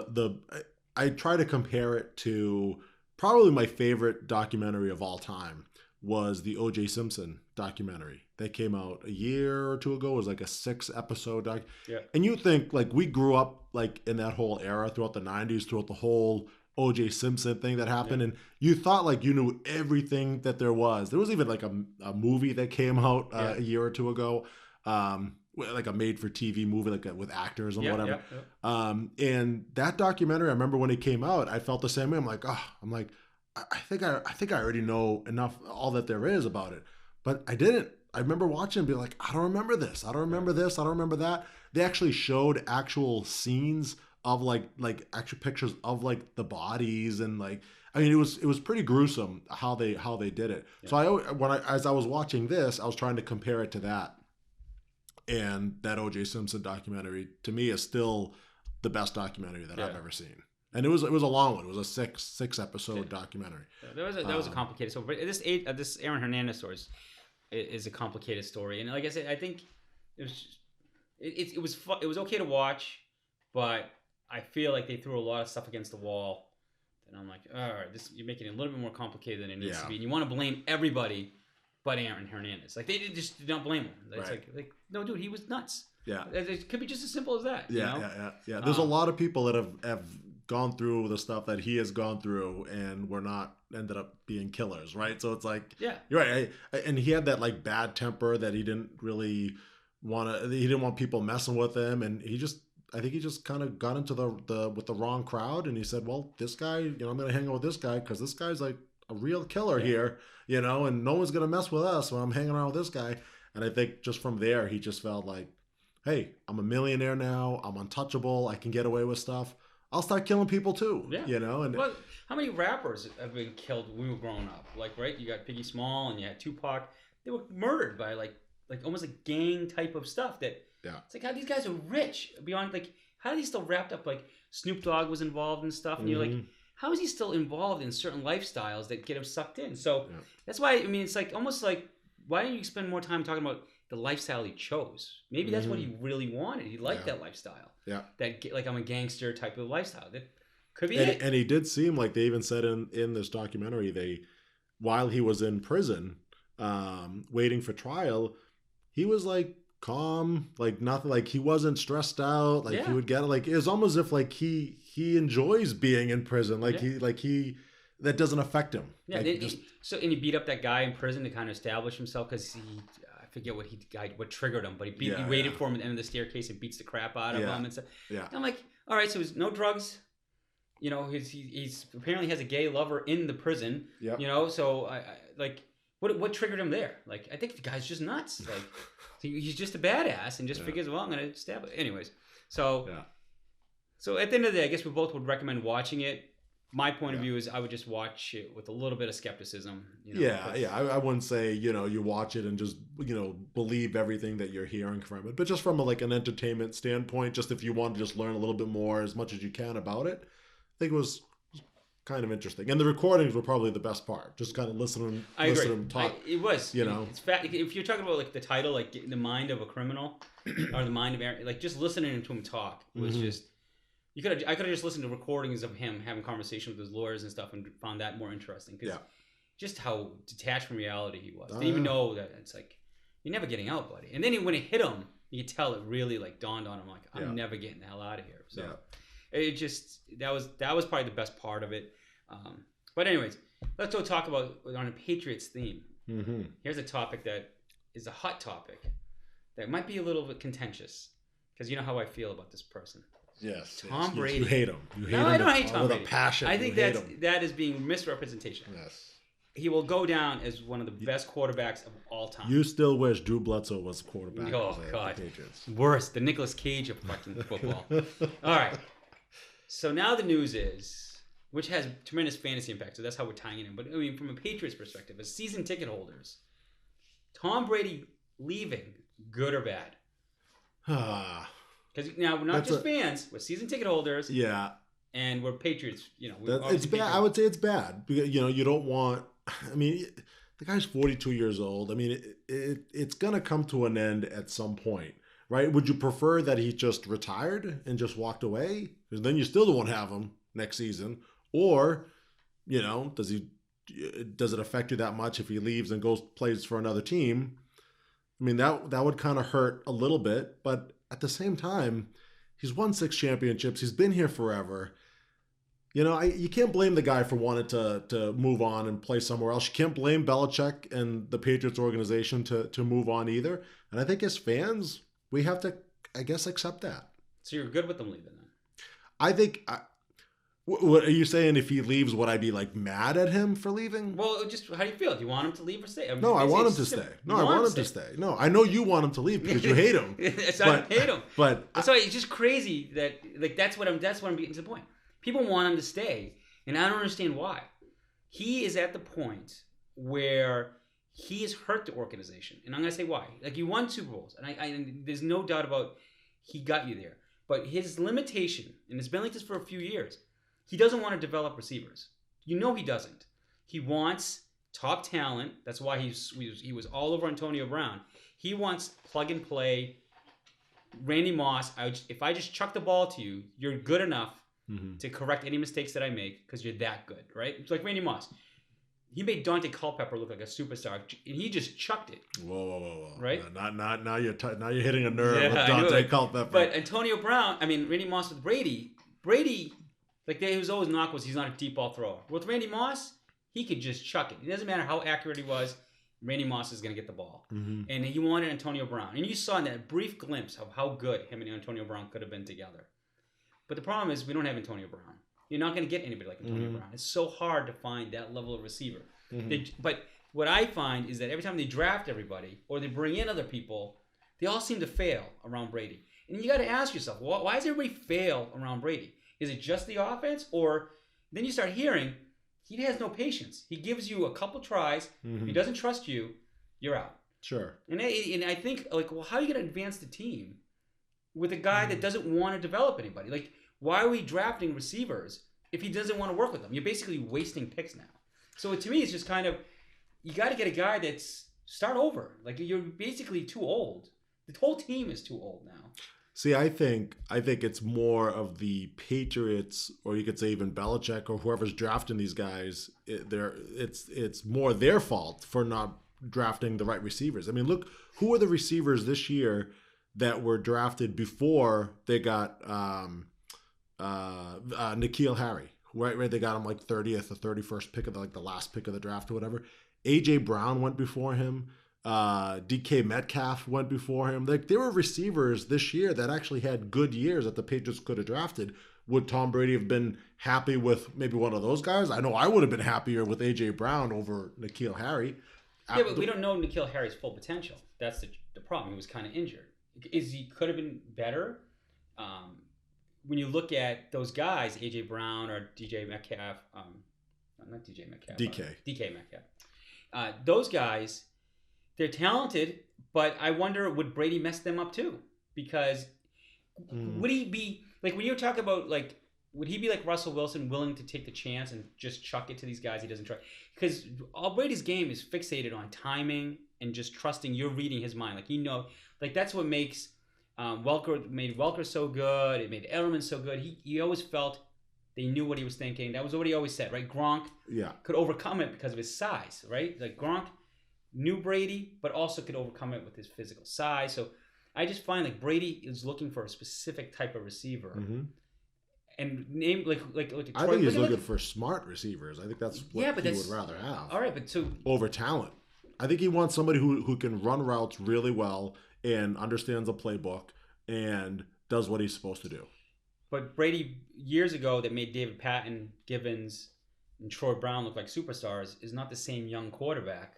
I try to compare it to probably my favorite documentary of all time was the O.J. Simpson documentary. That came out a year or two ago. It was like a 6-episode doc. Yeah. And you think like we grew up like in that whole era throughout the 90s, throughout the whole O.J. Simpson thing that happened, and you thought like you knew everything that there was. There was even like a movie that came out a year or two ago, like a made-for-TV movie, like with actors and whatever. And that documentary, I remember when it came out, I felt the same way. I'm like, I think I already know enough, all that there is about it, but I didn't. I remember watching and be like, I don't remember this. I don't remember this. I don't remember that. They actually showed actual scenes of like actual pictures of like the bodies, and like, I mean, it was pretty gruesome how they did it. Yeah. So as I was watching this, I was trying to compare it to that, and that O.J. Simpson documentary to me is still the best documentary that I've ever seen. And it was a long one. It was a six episode documentary. Yeah, that was a complicated story. But this Aaron Hernandez story is a complicated story, and like I said, I think it was okay to watch, but I feel like they threw a lot of stuff against the wall, and I'm like, all right, you're making it a little bit more complicated than it needs to be, and you want to blame everybody but Aaron Hernandez. Like they just did not blame him. It's like no, dude, he was nuts. Yeah, it could be just as simple as that. Yeah. There's a lot of people that have gone through the stuff that he has gone through and were not ended up being killers, right? So it's like, yeah, you're right. And he had that like bad temper that he didn't really he didn't want people messing with him, and I think he just kind of got into with the wrong crowd, and he said, well, this guy, I'm going to hang out with this guy because this guy's like a real killer here, and no one's going to mess with us when I'm hanging around with this guy. And I think just from there, he just felt like, hey, I'm a millionaire now. I'm untouchable. I can get away with stuff. I'll start killing people too. Yeah. And well, how many rappers have been killed when we were growing up? Like, right? You got Biggie Small and you had Tupac. They were murdered by like almost a gang type of stuff. That it's like, how these guys are rich beyond, like, how are they still wrapped up? Like Snoop Dogg was involved in stuff, and you're like, how is he still involved in certain lifestyles that get him sucked in? So that's why, I mean, it's like almost like, why don't you spend more time talking about the lifestyle he chose? Maybe that's what he really wanted. He liked that lifestyle. Yeah. That, like, I'm a gangster type of lifestyle. That could be it. And he did seem like, they even said in this documentary, while he was in prison, waiting for trial, he was like calm, like nothing, like he wasn't stressed out. Like he would get like, it was almost as if like he enjoys being in prison. Like he that doesn't affect him. Yeah. Like, and he beat up that guy in prison to kind of establish himself, because I forget what triggered him, but he waited for him at the end of the staircase and beats the crap out of him and stuff. Yeah. And I'm like, all right, so there's no drugs. He's apparently has a gay lover in the prison. Yeah. So I like, what triggered him there? Like, I think the guy's just nuts. Like, he's just a badass and just figures, well, I'm gonna stab it. Anyways, so at the end of the day, I guess we both would recommend watching it. My point of view is I would just watch it with a little bit of skepticism. I wouldn't say, you watch it and just, believe everything that you're hearing from it. But just from an entertainment standpoint, just if you want to just learn a little bit more as much as you can about it, I think it was kind of interesting. And the recordings were probably the best part. Just kind of listening to them talk. It was. It's if you're talking about like the title, like The Mind of a Criminal or The Mind of Aaron, like just listening to him talk was just... I could have just listened to recordings of him having conversations with his lawyers and stuff and found that more interesting, because just how detached from reality he was. Didn't even know that it's like, you're never getting out, buddy. And then when it hit him, you could tell it really like dawned on him, like, I'm never getting the hell out of here. So It just that was probably the best part of it. But anyways, let's go talk about on a Patriots theme. Mm-hmm. Here's a topic that is a hot topic that might be a little bit contentious because you know how I feel about this person. Yes. Tom Brady. You hate him. No, I don't hate Tom Brady. With a passion. I think that is being misrepresentation. Yes. He will go down as one of the best quarterbacks of all time. You still wish Drew Bledsoe was quarterback. Oh, of God. the Patriots. Worse, the Nicolas Cage of fucking football. All right. So now the news is, which has tremendous fantasy impact, so that's how we're tying it in. But I mean, from a Patriots perspective, as season ticket holders, Tom Brady leaving, good or bad? Because now we're not just fans, we're season ticket holders. Yeah. And we're Patriots, you know. It's bad. I would say it's bad. Because, you know, you don't want... I mean, the guy's 42 years old. I mean, it's going to come to an end at some point, right? Would you prefer that he just retired and just walked away? Because then you still won't have him next season. Or, you know, does it affect you that much if he leaves and plays for another team? I mean, that would kind of hurt a little bit. But at the same time, he's won 6 championships. He's been here forever. You know, you can't blame the guy for wanting to move on and play somewhere else. You can't blame Belichick and the Patriots organization to move on either. And I think as fans, we have to, I guess, accept that. So you're good with them leaving then? I think... What are you saying? If he leaves, would I be like mad at him for leaving? Well, just how do you feel? Do you want him to leave or stay? I mean, no, I want him to stay. No, I want him to stay. No, I know you want him to leave because you hate him. I hate him. But so it's just crazy that like that's what I'm getting to the point. People want him to stay, and I don't understand why. He is at the point where he has hurt the organization, and I'm gonna say why. Like you won Super Bowls, and there's no doubt about he got you there. But his limitation, and it's been like this for a few years. He doesn't want to develop receivers. You know he doesn't. He wants top talent. That's why he was all over Antonio Brown. He wants plug and play. Randy Moss, if I just chuck the ball to you, you're good enough to correct any mistakes that I make because you're that good, right? It's like Randy Moss. He made Dante Culpepper look like a superstar, and he just chucked it. Whoa. Right? Now you're hitting a nerve with Dante Culpepper. But Antonio Brown, Randy Moss with Brady, like his always knock was he's not a deep ball thrower. With Randy Moss, he could just chuck it. It doesn't matter how accurate he was. Randy Moss is going to get the ball. And he wanted Antonio Brown. And you saw in that brief glimpse of how good him and Antonio Brown could have been together. But the problem is we don't have Antonio Brown. You're not going to get anybody like Antonio Brown. It's so hard to find that level of receiver. But what I find is that every time they draft everybody or they bring in other people, they all seem to fail around Brady. And you got to ask yourself, why does everybody fail around Brady? Is it just the offense? Or then you start hearing he has no patience. He gives you a couple tries. If he doesn't trust you, you're out. Sure. And I think, like, well, how are you going to advance the team with a guy that doesn't want to develop anybody? Like, why are we drafting receivers if he doesn't want to work with them? You're basically wasting picks now. So to me, it's just kind of, you got to get a guy that's start over. Like, you're basically too old. The whole team is too old now. See, I think it's more of the Patriots, or you could say even Belichick or whoever's drafting these guys. It's more their fault for not drafting the right receivers. I mean, look, who are the receivers this year that were drafted before they got N'Keal Harry? Right, they got him like 30th or 31st pick of the last pick of the draft or whatever. AJ Brown went before him. DK Metcalf went before him. Like, there were receivers this year that actually had good years that the Patriots could have drafted. Would Tom Brady have been happy with maybe one of those guys? I know I would have been happier with AJ Brown over N'Keal Harry. Yeah, but we don't know N'Keal Harry's full potential. That's the problem. He was kind of injured. He could have been better. When you look at those guys, AJ Brown or DJ Metcalf, not DJ Metcalf, DK Metcalf, those guys. They're talented, but I wonder, would Brady mess them up too? Because would he be, like, when you talk about, like, would he be like Russell Wilson, willing to take the chance and just chuck it to these guys he doesn't trust? Because all Brady's game is fixated on timing and just trusting you're reading his mind. Like, like, that's what makes Welker so good. It made Edelman so good. He always felt they knew what he was thinking. That was what he always said, right? Gronk could overcome it because of his size, right? Like, Gronk knew Brady, but also could overcome it with his physical size. So I just find like Brady is looking for a specific type of receiver. and name like I think he's looking for smart receivers. I think that's what he would rather have. All right, but so over talent. I think he wants somebody who can run routes really well and understands the playbook and does what he's supposed to do. But Brady years ago that made David Patton, Givens, and Troy Brown look like superstars is not the same young quarterback.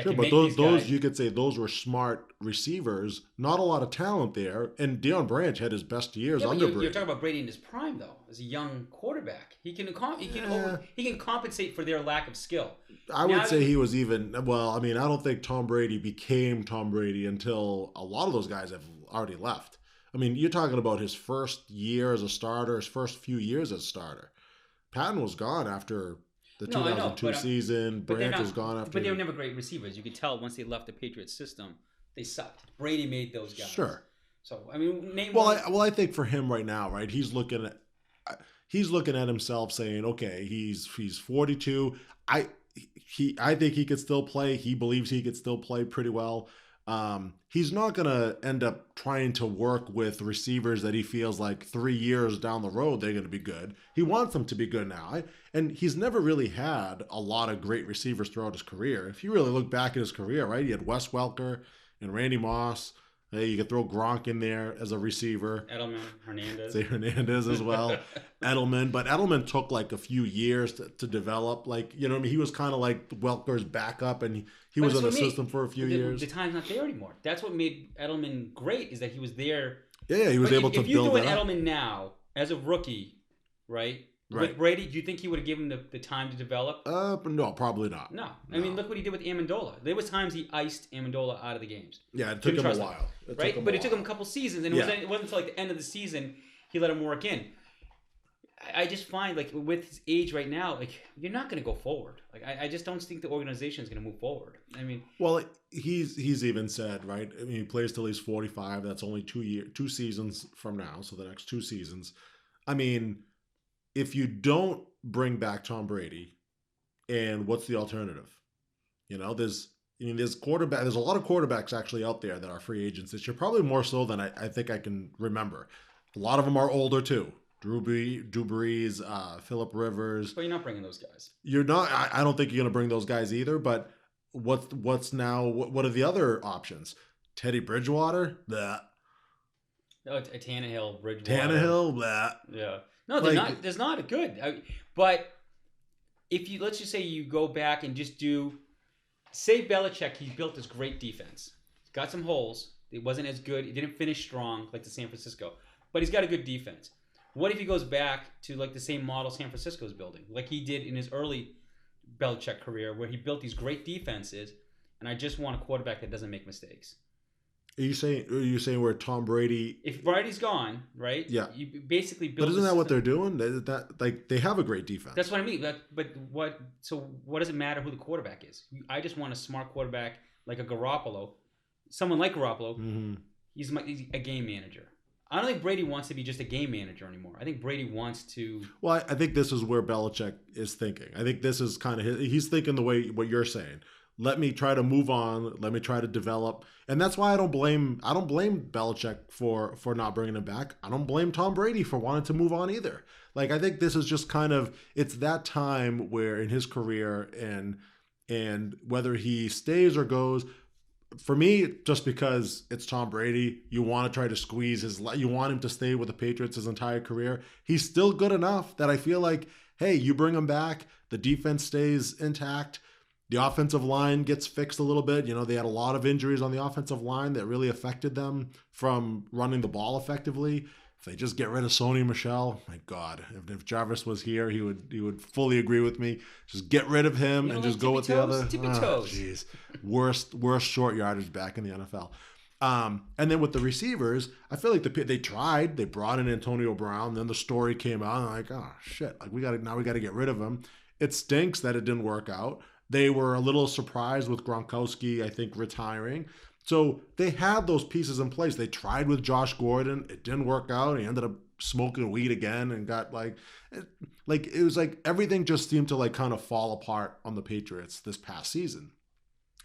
Sure, but those you could say those were smart receivers. Not a lot of talent there, and Deion Branch had his best years under Brady. You're talking about Brady in his prime, though, as a young quarterback. He can compensate for their lack of skill. I would say he was even. Well, I mean, I don't think Tom Brady became Tom Brady until a lot of those guys have already left. I mean, you're talking about his first year as a starter, his first few years as a starter. Patton was gone after the 2002 season. Branch was gone after. But they were never great receivers. You could tell once they left the Patriots system, they sucked. Brady made those guys. Sure. So I mean, I think for him right now, right, he's looking at himself saying, okay, he's 42. I think he could still play. He believes he could still play pretty well. He's not going to end up trying to work with receivers that he feels like 3 years down the road they're going to be good. He wants them to be good now. And he's never really had a lot of great receivers throughout his career. If you really look back at his career, right, he had Wes Welker and Randy Moss. Hey, you could throw Gronk in there as a receiver. Edelman, Hernandez. Say Hernandez as well. Edelman. But Edelman took like a few years to develop. Like, you know what I mean? He was kind of like Welker's backup, and he was in the system for a few years. The time's not there anymore. That's what made Edelman great, is that he was there. Yeah, he was able to build it up. If you throw an Edelman now, as a rookie, right? With Brady, do you think he would have given him the time to develop? No, probably not. No. I mean, look what he did with Amendola. There was times he iced Amendola out of the games. Yeah, it took him a while. It took him a couple seasons, and it wasn't until like the end of the season he let him work in. I just find, like, with his age right now, like, you're not going to go forward. Like, I just don't think the organization is going to move forward. I mean, well, he's even said, right? I mean, he plays till he's 45. That's only 2 seasons from now, so the next 2 seasons. I mean, if you don't bring back Tom Brady, and what's the alternative? You know, there's a lot of quarterbacks actually out there that are free agents this year, probably more so than I think I can remember. A lot of them are older too. Drew Brees, Phillip Rivers. But you're not bringing those guys. You're not. I don't think you're going to bring those guys either. But what's now? What are the other options? Teddy Bridgewater. Blah. Oh, Tannehill, Bridgewater. Tannehill. Blah. Yeah. No, they're not. There's not a good. But if let's just say you go back and just say Belichick, he built this great defense. He's got some holes. It wasn't as good. It didn't finish strong like the San Francisco, but he's got a good defense. What if he goes back to like the same model San Francisco's building, like he did in his early Belichick career, where he built these great defenses, and I just want a quarterback that doesn't make mistakes. Are you saying where Tom Brady? If Brady's gone, right? Yeah. You basically build. But isn't that what they're doing? They have a great defense. That's what I mean. But what? So what does it matter who the quarterback is? I just want a smart quarterback like a Garoppolo, someone like Garoppolo. Mm-hmm. He's a game manager. I don't think Brady wants to be just a game manager anymore. I think Brady wants to. Well, I think this is where Belichick is thinking. I think this is kind of he's thinking the way what you're saying. Let me try to move on. Let me try to develop, and that's why I don't blame Belichick for not bringing him back. I don't blame Tom Brady for wanting to move on either. Like, I think this is just kind of it's that time where in his career and whether he stays or goes. For me, just because it's Tom Brady, you want to try to squeeze you want him to stay with the Patriots his entire career. He's still good enough that I feel like, hey, you bring him back, the defense stays intact. The offensive line gets fixed a little bit. You know, they had a lot of injuries on the offensive line that really affected them from running the ball effectively. If they just get rid of Sony Michel, my God, if Jarvis was here, he would fully agree with me. Just get rid of him and just go with the other. Tippy toes. Jeez, worst short yardage back in the NFL. And then with the receivers, I feel like they tried. They brought in Antonio Brown. Then the story came out. And I'm like, oh shit! Like we got to get rid of him. It stinks that it didn't work out. They were a little surprised with Gronkowski, I think, retiring. So they had those pieces in place. They tried with Josh Gordon. It didn't work out. He ended up smoking weed again and got it was like everything just seemed to like kind of fall apart on the Patriots this past season.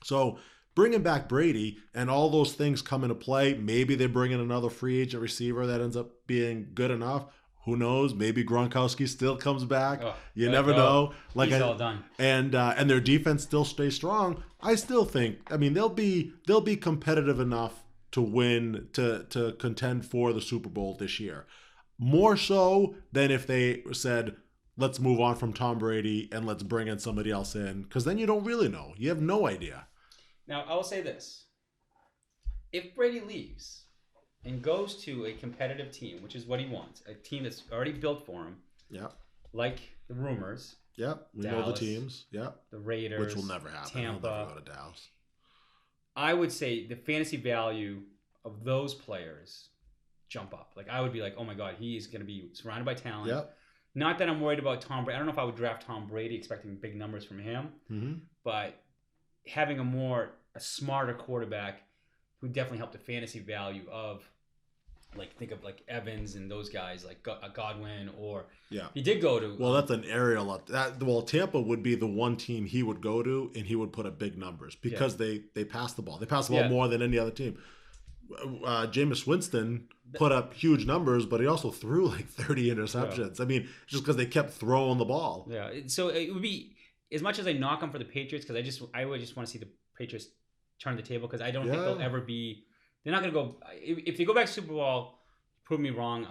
So bringing back Brady and all those things come into play. Maybe they bring in another free agent receiver that ends up being good enough. Who knows? Maybe Gronkowski still comes back. Oh, You never know. Like he's all done. And their defense still stays strong. I still think. I mean, they'll be competitive enough to win to contend for the Super Bowl this year. More so than if they said, let's move on from Tom Brady and let's bring in somebody else in, because then you don't really know. You have no idea. Now, I will say this. If Brady leaves and goes to a competitive team, which is what he wants, a team that's already built for him, like the rumors. We know the teams. The Raiders. Which will never happen. Tampa. He'll never go to Dallas. I would say the fantasy value of those players jump up. Like, I would be like, oh my God, he's going to be surrounded by talent. Not that I'm worried about Tom Brady. I don't know if I would draft Tom Brady expecting big numbers from him, but having a smarter quarterback would definitely help the fantasy value of, like, think of like Evans and those guys, like Godwin, or he did go to. Well, that's an aerial. Tampa would be the one team he would go to, and he would put up big numbers because they pass the ball. They pass the ball more than any other team. Jameis Winston put up huge numbers, but he also threw like 30 interceptions. I mean, just because they kept throwing the ball. So it would be, as much as I knock them for the Patriots, because I would just want to see the Patriots turn the table, because I don't think they'll ever be. They're not going to go. If they go back to Super Bowl, prove me wrong.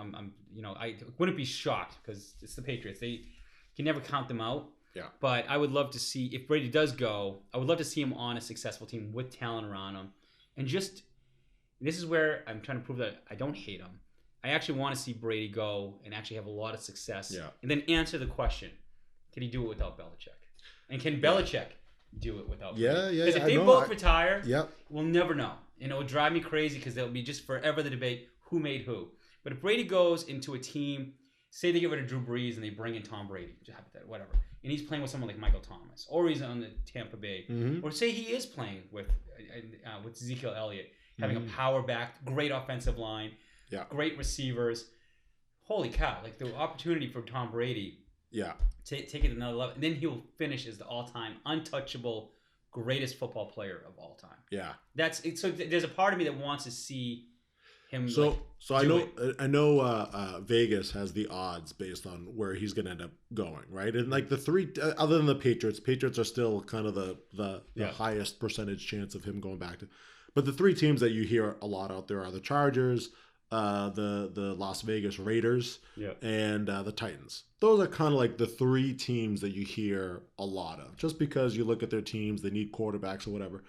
I wouldn't be shocked, because it's the Patriots. They can never count them out. But I would love to see, if Brady does go, I would love to see him on a successful team with talent around him, and just. This is where I'm trying to prove that I don't hate him. I actually want to see Brady go and actually have a lot of success. And then answer the question, can he do it without Belichick? And can Belichick do it without Brady? Because if they both retire, we'll never know. And it will drive me crazy, because there'll be just forever the debate, who made who. But if Brady goes into a team, say they get rid of Drew Brees and they bring in Tom Brady, whatever, and he's playing with someone like Michael Thomas, or he's on the Tampa Bay, or say he is playing with Ezekiel Elliott, having a power back, great offensive line, great receivers. Holy cow! Like, the opportunity for Tom Brady, to take it to another level, and then he'll finish as the all-time untouchable greatest football player of all time. That's it. So there's a part of me that wants to see him. So I know Vegas has the odds based on where he's going to end up going, right? And like the three, other than the Patriots are still kind of the highest percentage chance of him going back to. But the three teams that you hear a lot out there are the Chargers, the Las Vegas Raiders, and the Titans. Those are kind of like the three teams that you hear a lot of, just because you look at their teams, they need quarterbacks or whatever.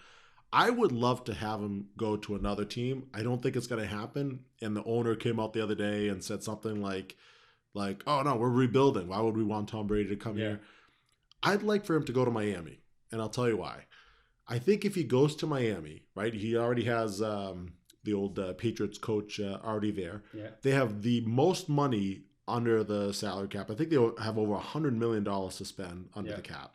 I would love to have him go to another team. I don't think it's going to happen. And the owner came out the other day and said something like, oh no, we're rebuilding. Why would we want Tom Brady to come here? I'd like for him to go to Miami, and I'll tell you why. I think if he goes to Miami, right, he already has the old Patriots coach already there. They have the most money under the salary cap. I think they have over $100 million to spend under the cap.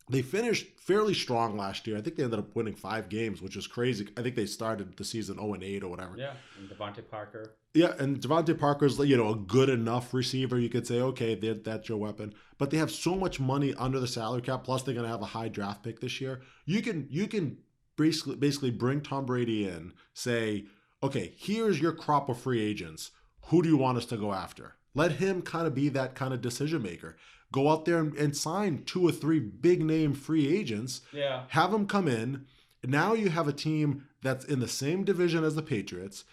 They finished fairly strong last year. I think they ended up winning 5 games, which is crazy. I think they started the season 0-8 or whatever. And Devontae Parker. And Devontae Parker's, a good enough receiver. You could say, okay, that's your weapon. But they have so much money under the salary cap. Plus, they're going to have a high draft pick this year. You can basically bring Tom Brady in, say, okay, here's your crop of free agents. Who do you want us to go after? Let him kind of be that kind of decision maker. Go out there and sign 2 or 3 big name free agents. Have them come in. Now you have a team that's in the same division as the Patriots.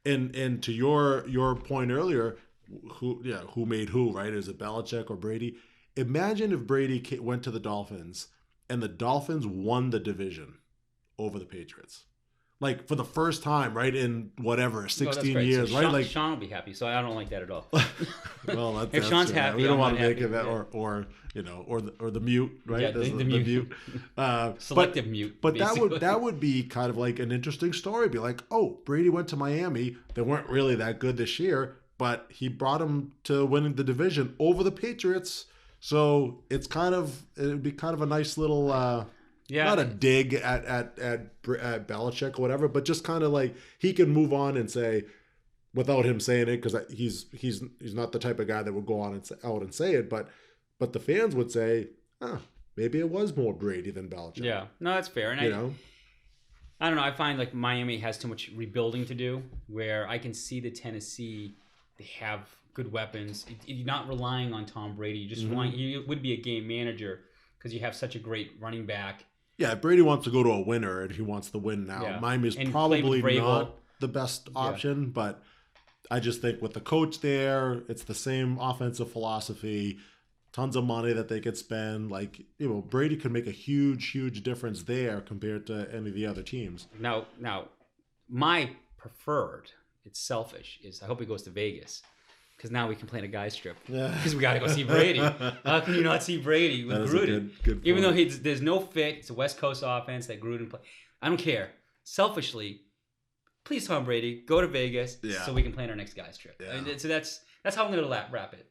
And to your point earlier, who made who, right? Is it Belichick or Brady? Imagine if Brady went to the Dolphins and the Dolphins won the division over the Patriots. Like, for the first time, right, in whatever, 16 years, so right? Like, Sean will be happy, so I don't like that at all. Well, if Sean's happy, we don't want to make happy. it that, or the mute, right? Yeah, the mute. Selective mute. But that would be kind of like an interesting story. Be like, oh, Brady went to Miami. They weren't really that good this year, but he brought them to winning the division over the Patriots. So it'd be kind of a nice little. Not a dig at Belichick or whatever, but just kind of like he can move on and say, without him saying it, because he's not the type of guy that would go on out and say it, but the fans would say, maybe it was more Brady than Belichick. Yeah, no, that's fair. And I don't know. I find like Miami has too much rebuilding to do, where I can see the Tennessee, they have good weapons. You're not relying on Tom Brady. You just want you would be a game manager because you have such a great running back. Yeah, if Brady wants to go to a winner and he wants to win now, Miami's probably not the best option, but I just think with the coach there, it's the same offensive philosophy, tons of money that they could spend. Like, Brady could make a huge, huge difference there compared to any of the other teams. Now, my preferred, it's selfish, is I hope he goes to Vegas. Because now we can plan a guys trip. Because we got to go see Brady. How can you not see Brady with Gruden? Good Even though there's no fit, it's a West Coast offense that Gruden play. I don't care. Selfishly, please, Tom Brady, go to Vegas so we can plan our next guys trip. Yeah. So that's how I'm going to wrap it.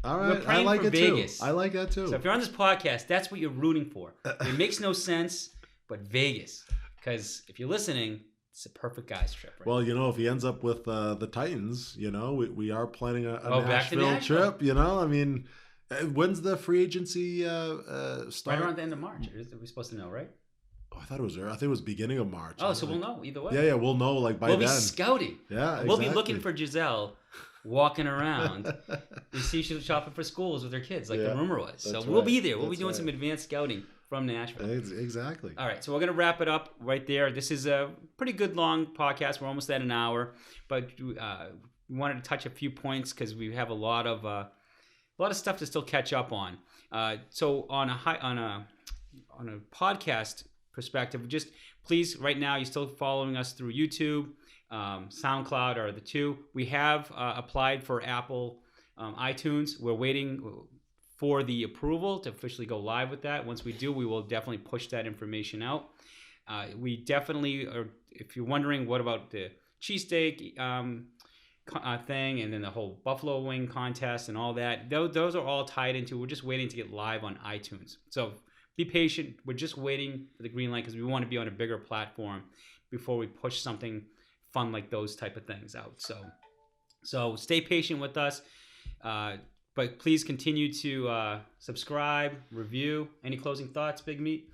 All right. We're praying for Vegas. I like that too. So if you're on this podcast, that's what you're rooting for. It makes no sense, but Vegas. Because if you're listening, it's a perfect guys trip. Right? Well, if he ends up with the Titans, we are planning a Nashville trip. I mean, when's the free agency start? Right around the end of March. We're supposed to know, right? Oh, I thought it was there. I think it was beginning of March. Oh, so we'll know either way. Yeah, we'll know by then. We'll be scouting. Yeah, exactly. We'll be looking for Giselle walking around. You see, she's shopping for schools with her kids, like the rumor was. So we'll be there. We'll be doing some advanced scouting from Nashville. Exactly. All right, so we're going to wrap it up right there. This is a pretty good long podcast. We're almost at an hour, but we wanted to touch a few points because we have a lot of stuff to still catch up on. So on a podcast perspective, just please, right now, you're still following us through YouTube, SoundCloud are the two. We have applied for Apple iTunes. We're waiting for the approval to officially go live with that. Once we do, we will definitely push that information out. We definitely are, if you're wondering what about the cheesesteak thing and then the whole buffalo wing contest and all that, those are all tied into, we're just waiting to get live on iTunes. So be patient. We're just waiting for the green light because we want to be on a bigger platform before we push something fun like those type of things out. So stay patient with us. But please continue to subscribe, review. Any closing thoughts, Big Meat?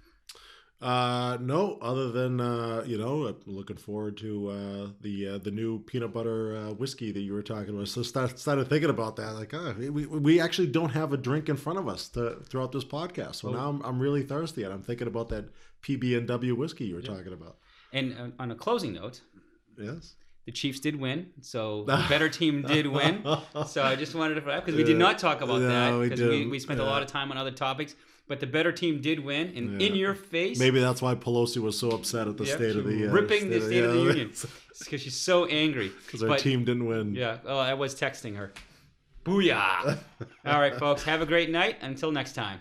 No, other than I'm looking forward to the new peanut butter whiskey that you were talking about. So started thinking about that. Like, we actually don't have a drink in front of us throughout this podcast. So now I'm really thirsty, and I'm thinking about that PB&W whiskey you were talking about. And on a closing note, yes. The Chiefs did win, so the better team did win. So I just wanted to, because we did not talk about that, because we spent a lot of time on other topics. But the better team did win, and in your face. Maybe that's why Pelosi was so upset at the State of the ripping the State of the Union. It's because she's so angry. Because our team didn't win. Yeah, well, I was texting her. Booyah! All right, folks, have a great night. Until next time.